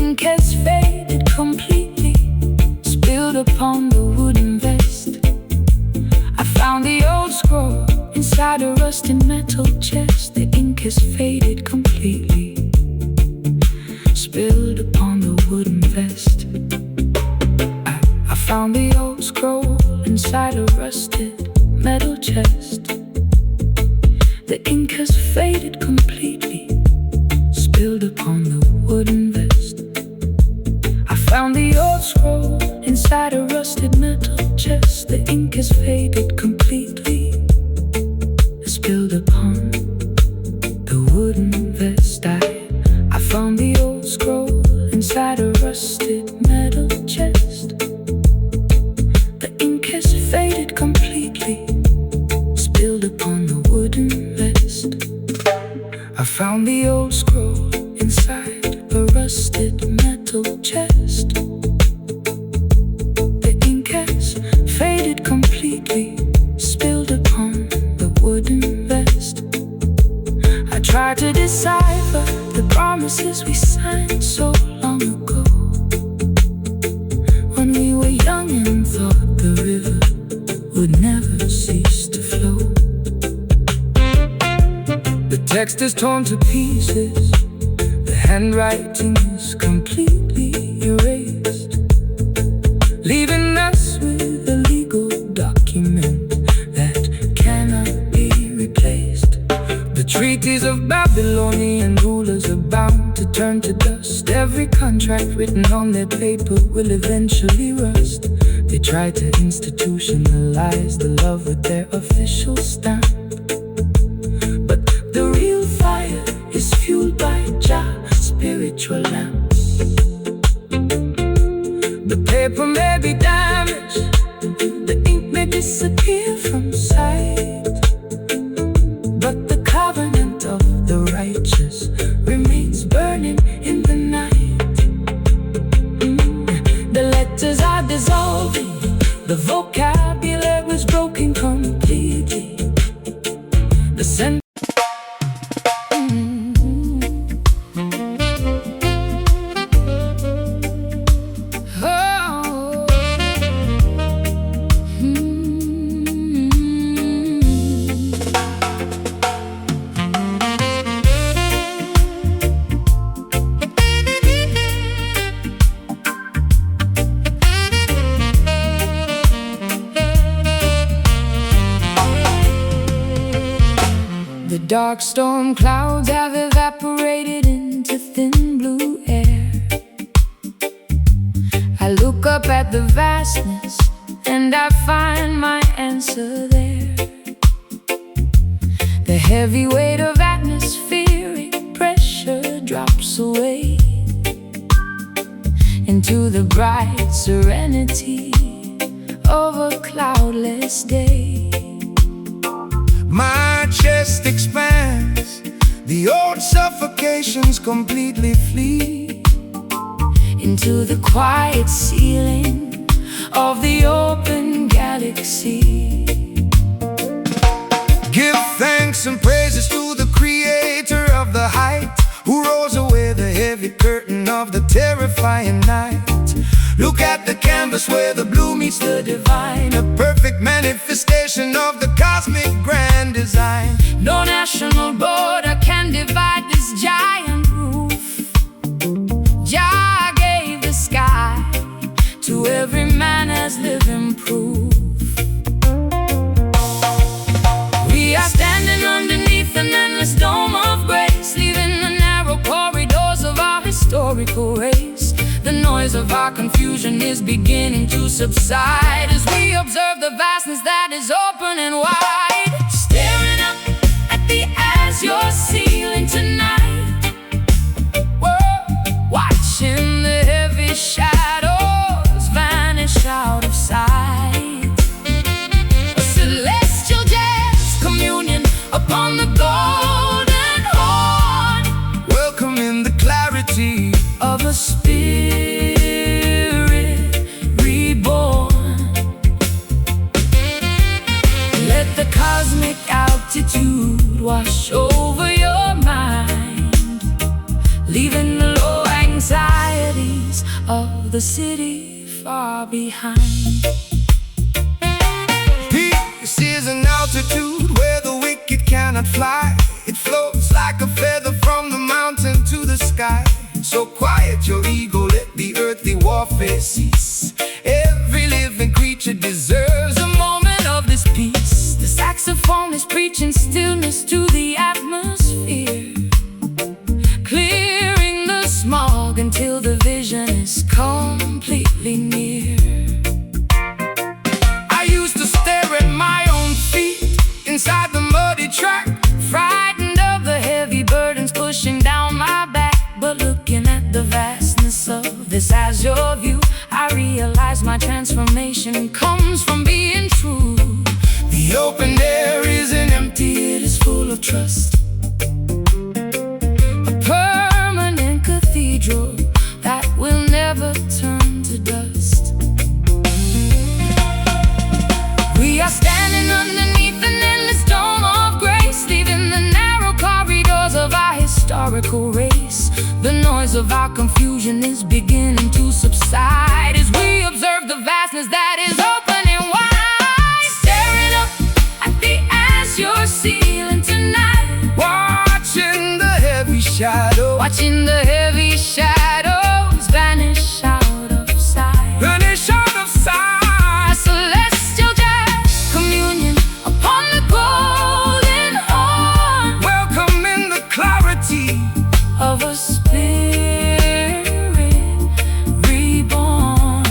ink has faded completely, spilled upon the wooden vest. I found the old scroll inside a rusted metal chest. The ink has faded completely, spilled upon the wooden vest. I found the old scroll inside a rusted metal chest. The ink has faded completely, spilled upon the wooden vest. I found the old scroll inside a rusted metal chest. The ink has faded completely, spilled upon the wooden vest. I found the old scroll inside a rusted metal chest. The ink has faded completely, spilled upon the wooden vest. I found the old scroll inside a rusted metal chest. The ink has faded completely, spilled upon the wooden vest. I tried to decipher the promises we signed so long ago, when we were young and thought the river would never cease to flow. The text is torn to pieces, the handwriting is completely erased, leaving us with a legal document that cannot be replaced. The treaties of Babylonian rulers are bound to turn to dust. Every contract written on their paper will eventually rust. They try to institutionalize the love with their official stamp, but the real fire is fueled by Jah's spiritual lamps. The paper may be damaged, the ink may disappear from sight, but the covenant of the righteous remains burning in the night. The letters are dissolving, the vocabulary was broken completely. The sentence dark storm clouds have evaporated into thin blue air. I look up at the vastness and I find my answer there. The heavy weight of atmospheric pressure drops away into the bright serenity of a cloudless day. My chest expands, the old suffocations completely flee into the quiet ceiling of the open galaxy. Give thanks and praises to the creator of the height, who rolls away the heavy curtain of the terrifying night. Look at the canvas where the blue meets the divine, a perfect manifestation of the cosmic grand design. No national border can divide this giant roof. Jah gave the sky to every man as living proof. We are standing underneath an endless dome of grace, leaving the narrow corridors of our historical race. The noise of our confusion is beginning to subside as we observe the vastness that is open and wide. Staring up at the azure ceiling tonight, we're watching the heavy shadows vanish out of sight. A celestial jazz communion upon the golden horn, welcoming the clarity of a spirit reborn. Let the cosmic altitude wash over your mind, leaving the low anxiety the city far behind. Peace is an altitude where the wicked cannot fly. It floats like a feather from the mountain to the sky. So quiet your ego, let the earthly warfare cease. Every living creature deserves a moment of this peace. The saxophone is preaching stillness to the atmosphere, clearing the smog until the vision is completely near. I used to stare at my own feet inside the muddy track, frightened of the heavy burdens pushing down my back. But looking at the vastness of this as your view, I realize my transformation comes from being true. The open air isn't empty, it is full of trust. A permanent cathedral that will never turn to dust. We are standing underneath an endless dome of grace, leaving the narrow corridors of our historical race. The noise of our confusion is beginning to subside as we observe the vastness that is opening wide. Staring up at the azure ceiling tonight, watching the heavy shadows, watching the heavy shadows vanish out of sight. vanish out of sight. A celestial jazz communion upon the golden horn, Welcoming the clarity of a spirit reborn.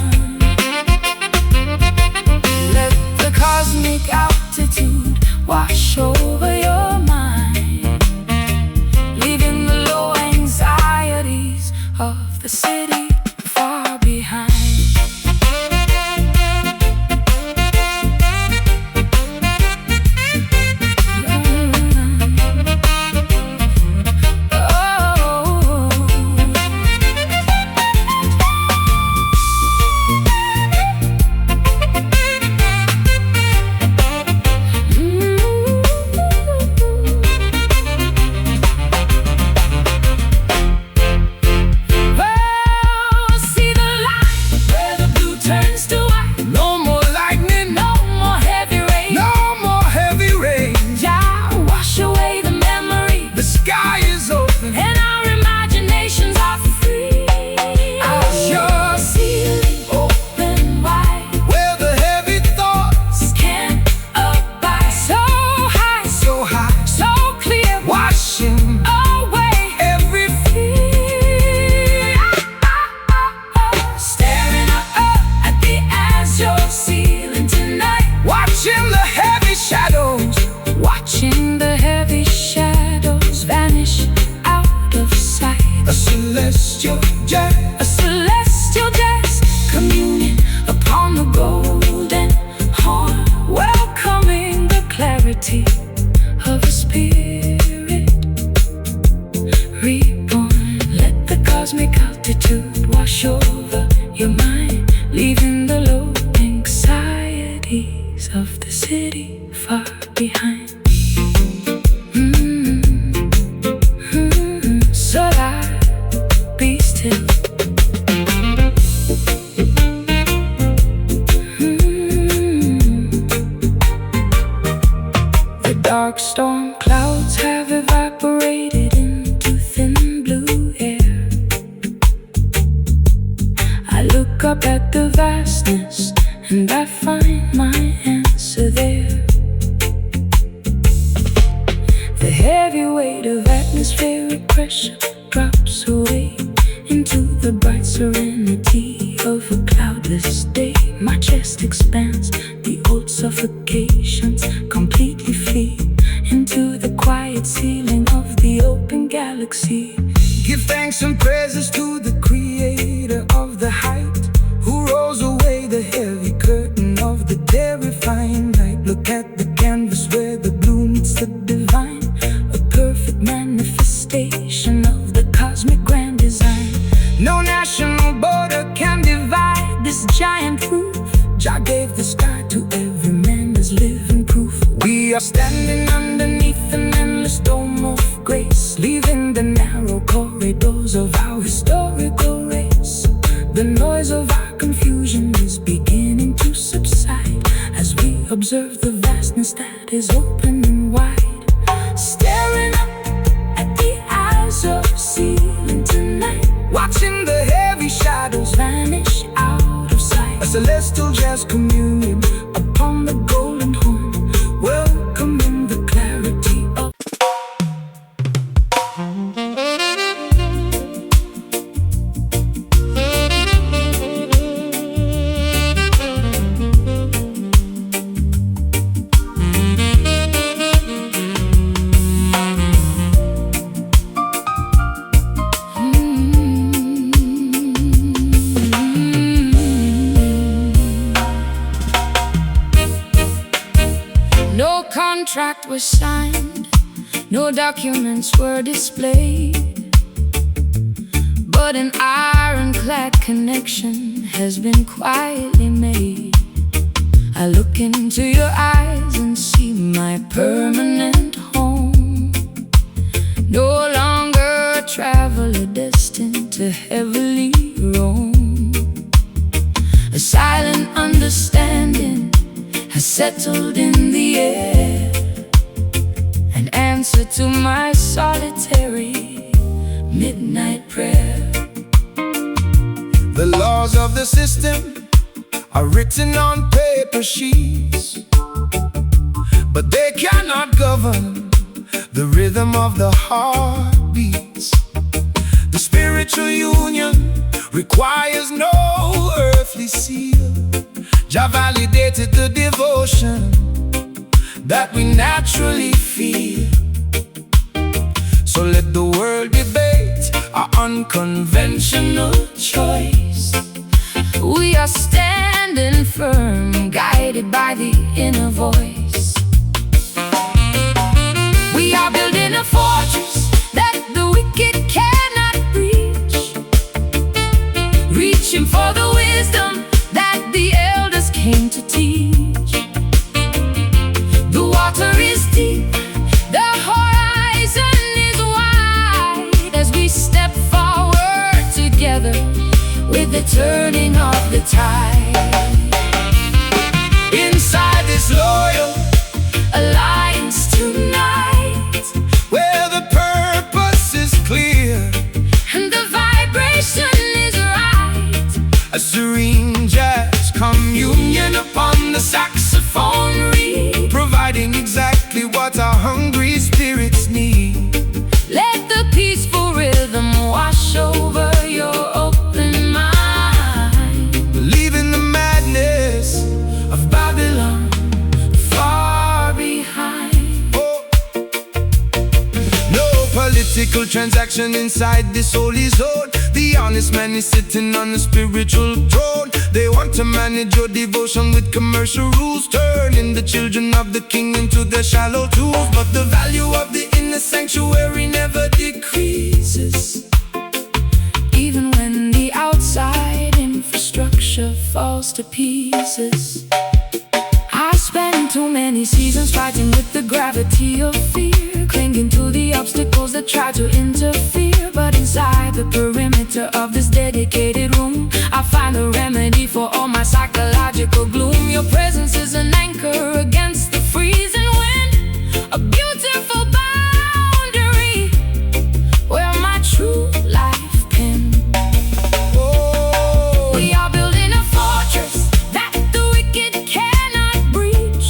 Let the cosmic altitude wash over your mind, leaving the low anxieties of the city far behind. A celestial jazz communion upon the golden horn, welcoming the clarity of a spirit reborn. Let the cosmic altitude wash over your mind, leaving the low anxieties of the city far behind. So be still. The dark storm clouds have evaporated into thin blue air. I look up at the vastness and I find my answer there. The heavy weight of atmospheric pressure drops away into the bright serenity of a cloudless day. My chest expands, the old suffocations completely flee into the quiet ceiling of the open galaxy. Give thanks and praises to the creator of the height, who rolls away the heavy curtain of the terrifying night. Look at the canvas where the blue meets the divine, a perfect manifestation of the cosmic grand design. No national border can divide this giant roof. Jah gave the sky to every man as living proof. We are standing underneath an endless dome of grace, leaving the narrow corridors of our historical race. The noise of our confusion is beginning to subside as we observe the vastness that is open and wide, staring up at the eyes of ceiling tonight, watching the heavy shadows vanish out of sight. A celestial jazz communion Upon the golden horn, welcoming the clarity of No contract was signed, no documents were displayed, but an ironclad connection has been quietly made. I look into your eyes and see my permanent home. No longer a traveler destined to heavily roam. A silent understanding has settled in the air, an answer to my solitary midnight prayer. The laws of the system are written on paper sheets, but they cannot govern the rhythm of the heartbeats. The spiritual union requires no earthly seal. Jah validated the devotion that we naturally feel. So let the world debate our unconventional choice. We are standing firm, guided by the inner voice. We are building a fortress that the wicked cannot breach, reaching for the wisdom that the elders came to teach. The water is deep, the horizon is wide, as we step forward together with the turning of the tide. Inside this loyal alliance tonight, where the purpose is clear and the vibration is right, a serene jazz communion upon the saxophone reed, providing exactly what our hungry spirits need. let the peaceful rhythm wash over your open mind, Leaving the madness of Babylon far behind. Oh. No political transaction inside this holy zone. The honest man is sitting on the spiritual throne. They want to manage your devotion with commercial rules, turning the children of the king into their shallow tools. But the value of the inner sanctuary never decreases, Even when the outside infrastructure falls to pieces. I spent too many seasons fighting with the gravity of fear, clinging to the obstacles that try to interfere. But inside the perimeter of this dedicated room, I find a remedy for all my psychological gloom. Your presence is an anchor against the freezing wind, a beautiful boundary where my true life pinned. Oh. We are building a fortress that the wicked cannot breach,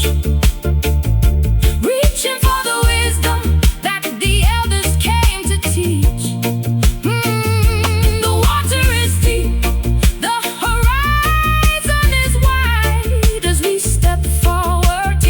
reaching for the wisdom that the elders came to teach. The water is deep, the horizon is wide, as we step forward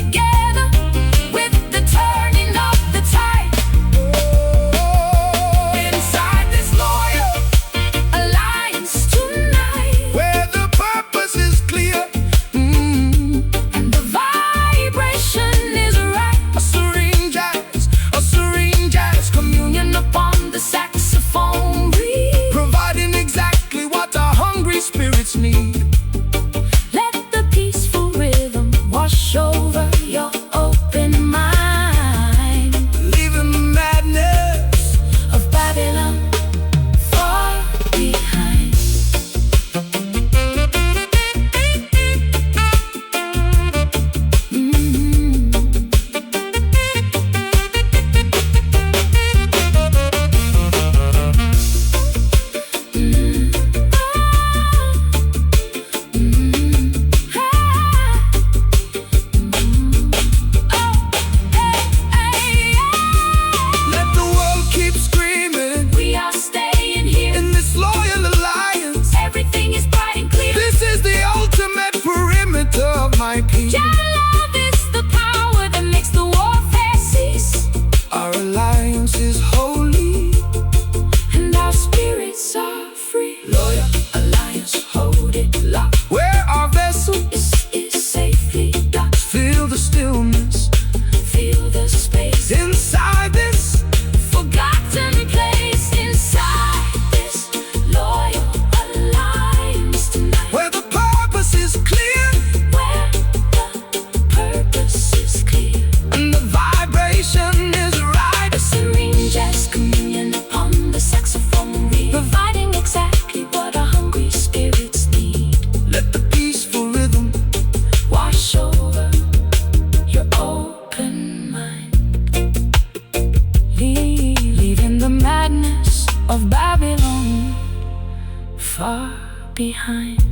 far behind.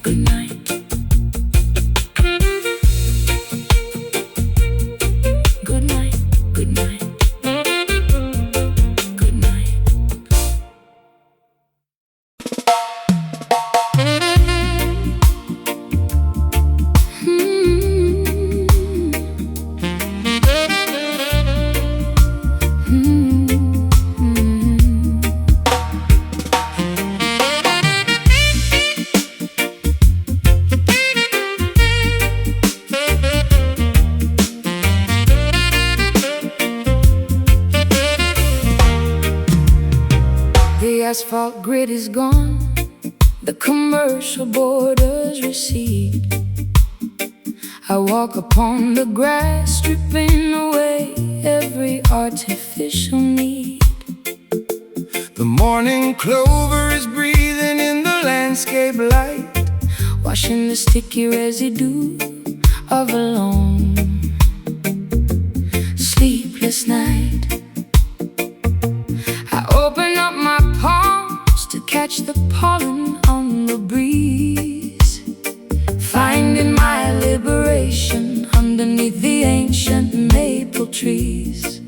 Good night. Good night, good night, good night. The asphalt grid is gone, the commercial borders recede. I walk upon the grass, stripping away every artificial need. The morning clover is breathing in the landscape light, washing the sticky residue of a long, sleepless night. I open up my palms to catch the pollen on the breeze, finding my liberation underneath the ancient maple trees.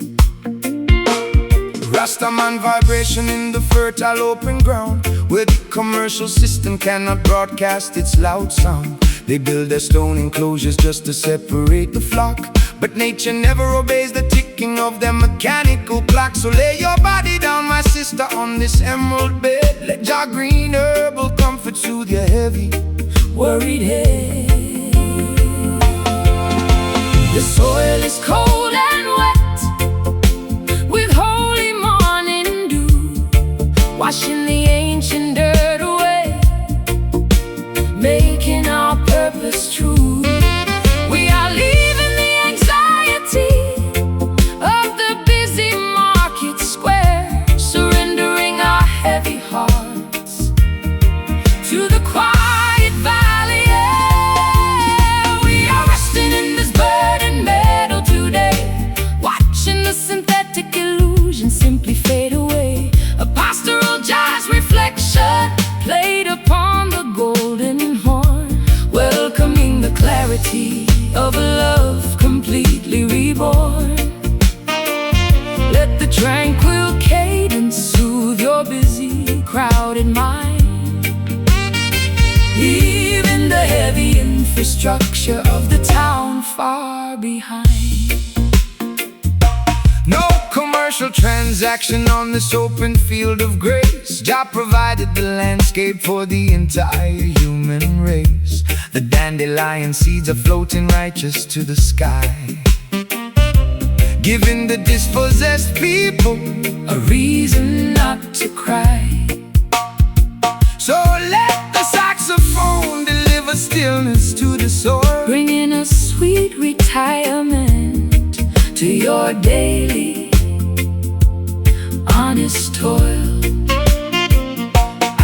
Rastaman vibration in the fertile open ground, where the commercial system cannot broadcast its loud sound. They build their stone enclosures just to separate the flock, but nature never obeys the ticking of their mechanical clock. So lay your body down, my sister, on this emerald bed. Let your green herbal comfort soothe your heavy, worried head. The soil is cold and wet, with holy morning dew, washing the ancient dirt away, making our purpose true. We are leaving the anxiety of the busy market square, surrendering our heavy hearts to the quiet valley air. We are resting in this burning meadow today, watching the synthetic illusion simply fade away. A pastoral jazz reflection played upon the golden horn, welcoming the clarity of a love completely reborn. Let the tranquil cadence soothe your busy, crowded mind, leaving the heavy infrastructure of the town far behind. No commercial transaction on this open field of grace. Jah provided the landscape for the entire human race. The dandelion seeds are floating righteous to the sky, giving the dispossessed people a reason not to cry. So let the saxophone deliver stillness to the soil, bringing a sweet retirement to your daily honest toil.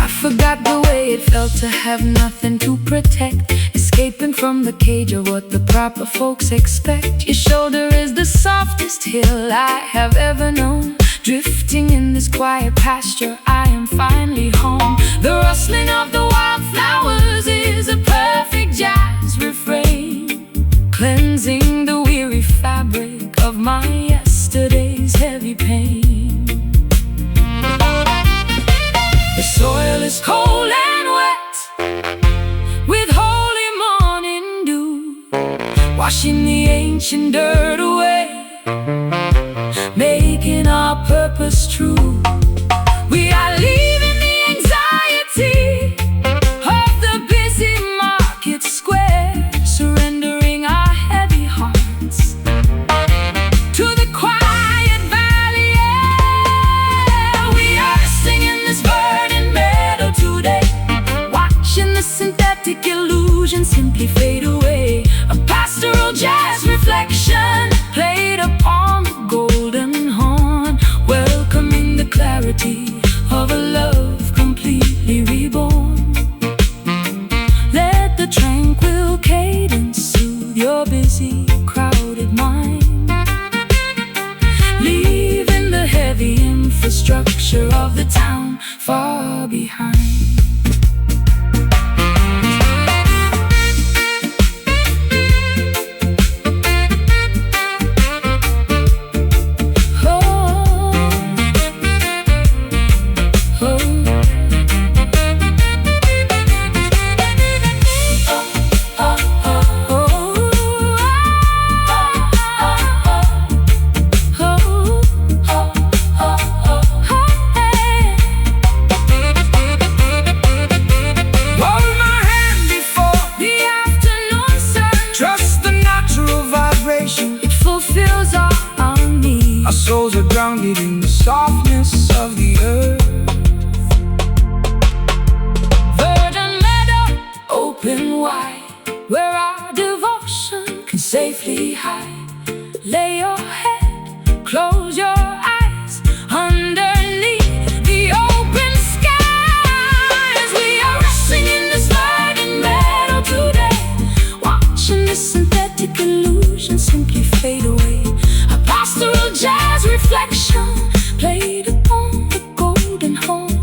I forgot the way it felt to have nothing to protect, escaping from the cage of what the proper folks expect. Your shoulder is the softest hill I have ever known. Drifting in this quiet pasture, I am finally home. The rustling of the wildflowers is a perfect jazz refrain, cleansing the weary fabric of my yesterday's heavy pain. The soil is cold and wet, with holy morning dew, washing the ancient dirt away, making our purpose true. We are leaving the anxiety of the busy market square, surrendering our heavy hearts to the quiet valley air. We are singing this burning meadow today, watching the synthetic illusion simply fade away. A pastoral jazz reflection played upon the golden horn, welcoming the safely hide. Lay your head, close your eyes, underneath the open skies. We are resting in this burning meadow today, watching this synthetic illusion simply fade away. A pastoral jazz reflection played upon the golden horn,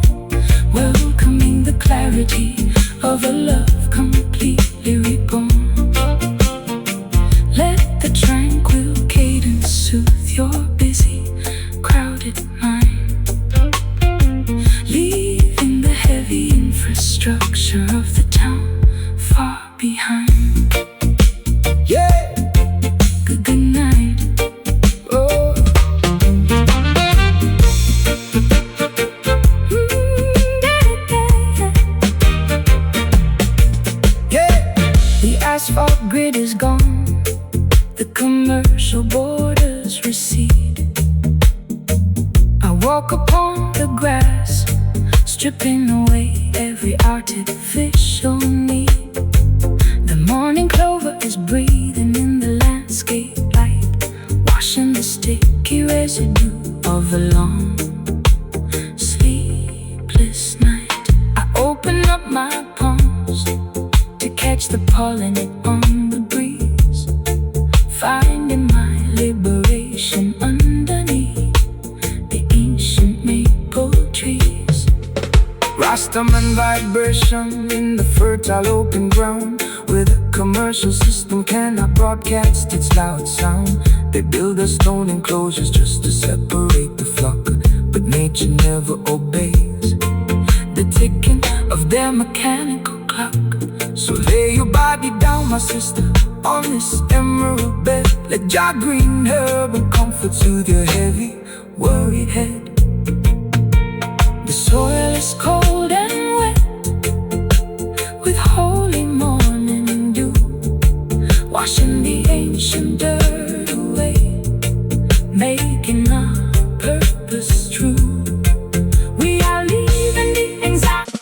welcoming the clarity of a love completely reborn. Let the tranquil cadence soothe your busy, crowded mind, leaving the heavy infrastructure of the town far behind. Yeah. Good night. Oh. The asphalt grid is gone, the commercial borders recede. I walk upon the grass, stripping away every artificial need. The morning clover is breathing in the landscape light, washing the sticky residue of a long, sleepless night. I open up my palms to catch the pollen on the breeze, finding my liberation underneath the ancient maple trees. Rastaman vibration in the fertile open ground, where the commercial system cannot broadcast its loud sound. They build their stone enclosures just to separate the flock, but nature never obeys the ticking of their mechanical clock. So lay your body down, my sister, on this emerald bed. Let your green herb and comfort soothe your heavy, worried head. The soil is cold and wet, with holy morning dew, washing the ancient dirt away, making our purpose true. We are leaving the anxiety.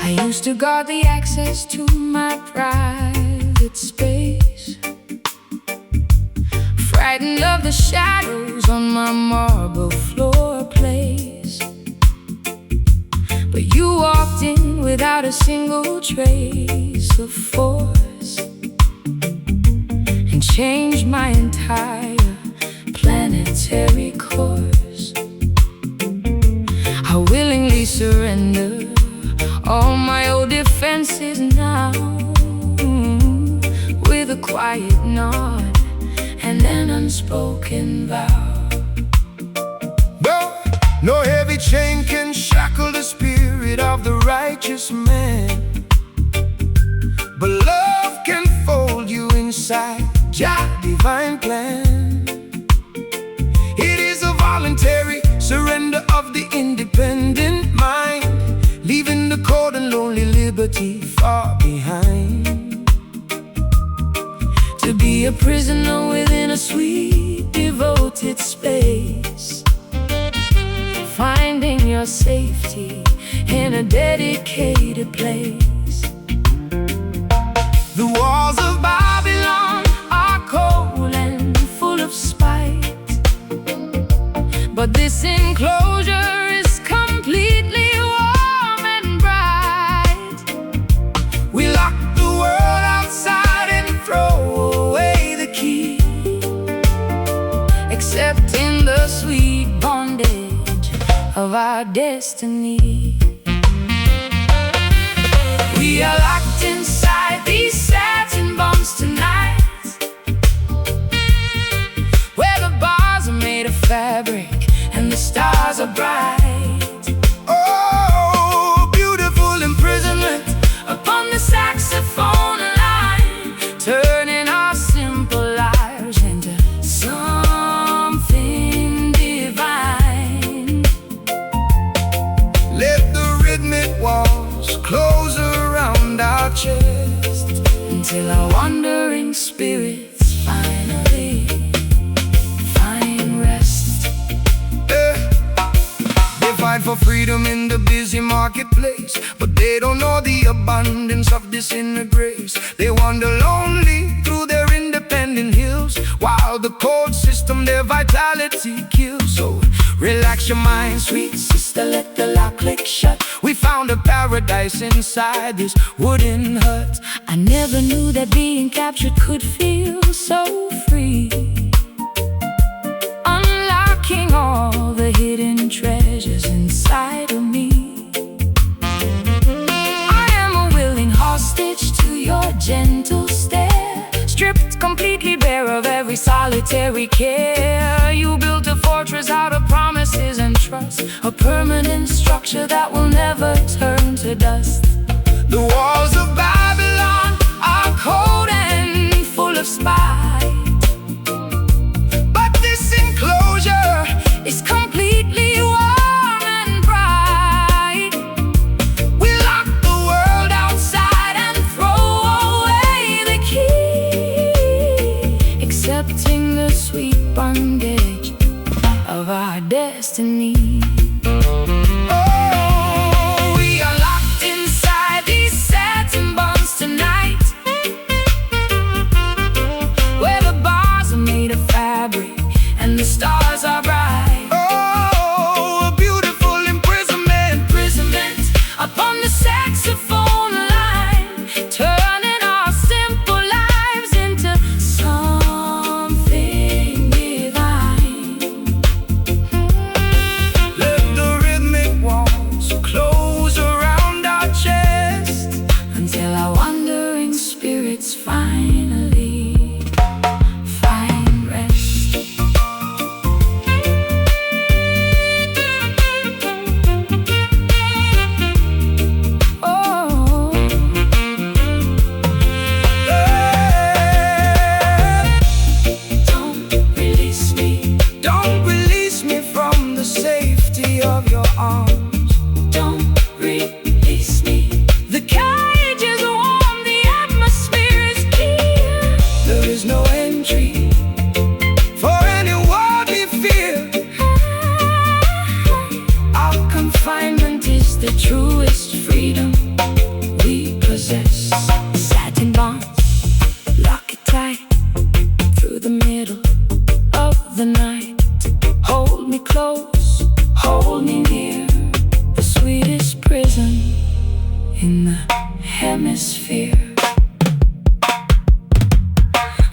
I used to guard the access to my private space, frightened of the shadows on my marble floor place. But you walked in without a single trace of force, and changed my entire planetary course. I willingly surrender all my old defenses now, with a quiet nod and an unspoken vow. No heavy chain can shackle the spirit of the righteous man, but love can fold you inside Jah divine plan. It is a voluntary surrender of the independent mind, leaving the cold and lonely liberty far behind. To be a prisoner within a sweet, devoted space, finding your safety in a dedicated place. The walls of Babylon are cold and full of spite, but this enclosure is completely warm and bright. we lock the world outside and throw away the key, Accepting the sweet bondage of our destiny. We are locked inside these satin bonds tonight, where the bars are made of fabric and the stars are bright. Oh, beautiful imprisonment Upon the saxophone line, turning our simple lives into something divine. Let the rhythmic find for freedom in the busy marketplace, but they don't know the abundance of this inner grace. They wander lonely through their independent hills, while the cold system their vitality kills. So relax your mind, sweet sister, let the lock click shut. We found a paradise inside this wooden hut. I never knew that being captured could feel so free, unlocking all the hidden treasures inside of me. I am a willing hostage to your gentle stare, stripped completely bare of every solitary care. You built a fortress out of promises and trust, a permanent structure that will never turn to dust. The walls of Babylon are cold and full of spite, but this enclosure is completely warm and bright. We lock the world outside and throw away the key, accepting the sweet bondage of our destiny. Oh, we are locked inside these satin bonds tonight, where the bars are made of fabric and the stars are bright. Oh, a beautiful imprisonment Upon the saxophone line, turning our simple lives into something divine. Let the rhythmic walls close around our chest, Until our wandering spirits finally find rest. Oh, don't release me, don't release me from the safety of your arms. don't release me. The cage is warm, the atmosphere is clear. There is no entry for any worldly fear. Our confinement is the truest freedom we possess. Satin bonds, lock it tight through the middle of the night. Hold me close, hold me near, the sweetest prison in the hemisphere.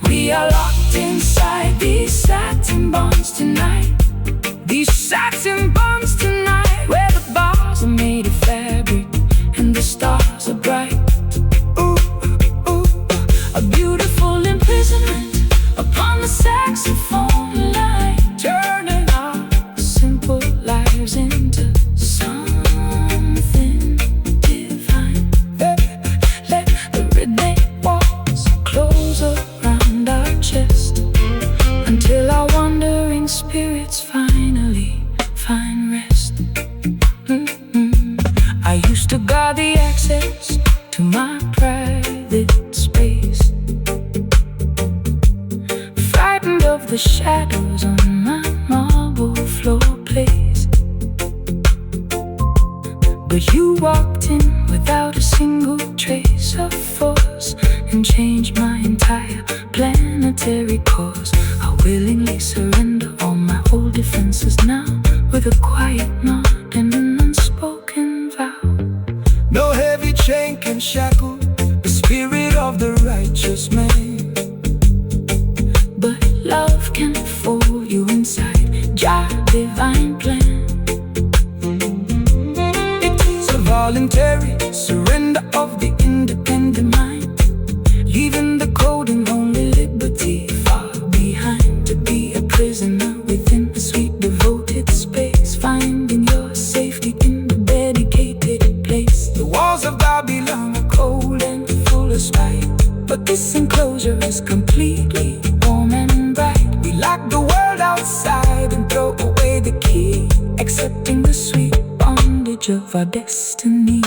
We are locked inside these satin bonds tonight, these satin bonds tonight, where the bars are made of fabric and the stars are bright. Ooh, ooh, A beautiful imprisonment upon the saxophone line, turning our simple lives into something divine. Let the rhythmic walls close around our chest, until our wandering spirits finally find rest. I used to guard the access to my private space, frightened of the shadows on my marble floor place. But you walked in without a single trace of force and changed my entire planetary course. I willingly surrender all my old defenses now, with a quiet nod and an unspoken vow. no heavy chain can shackle the spirit of the righteous man. But love can fold you inside Jah divine plan. It is a voluntary surrender of the independent mind, leaving the cold and lonely liberty far behind, to be a prisoner within a sweet devoted space, finding your safety in the dedicated place. The walls of Babylon are cold and full of spite, but this enclosure is completely warm and bright. We lock the world outside and throw away the key, accepting the sweet bondage of our destiny.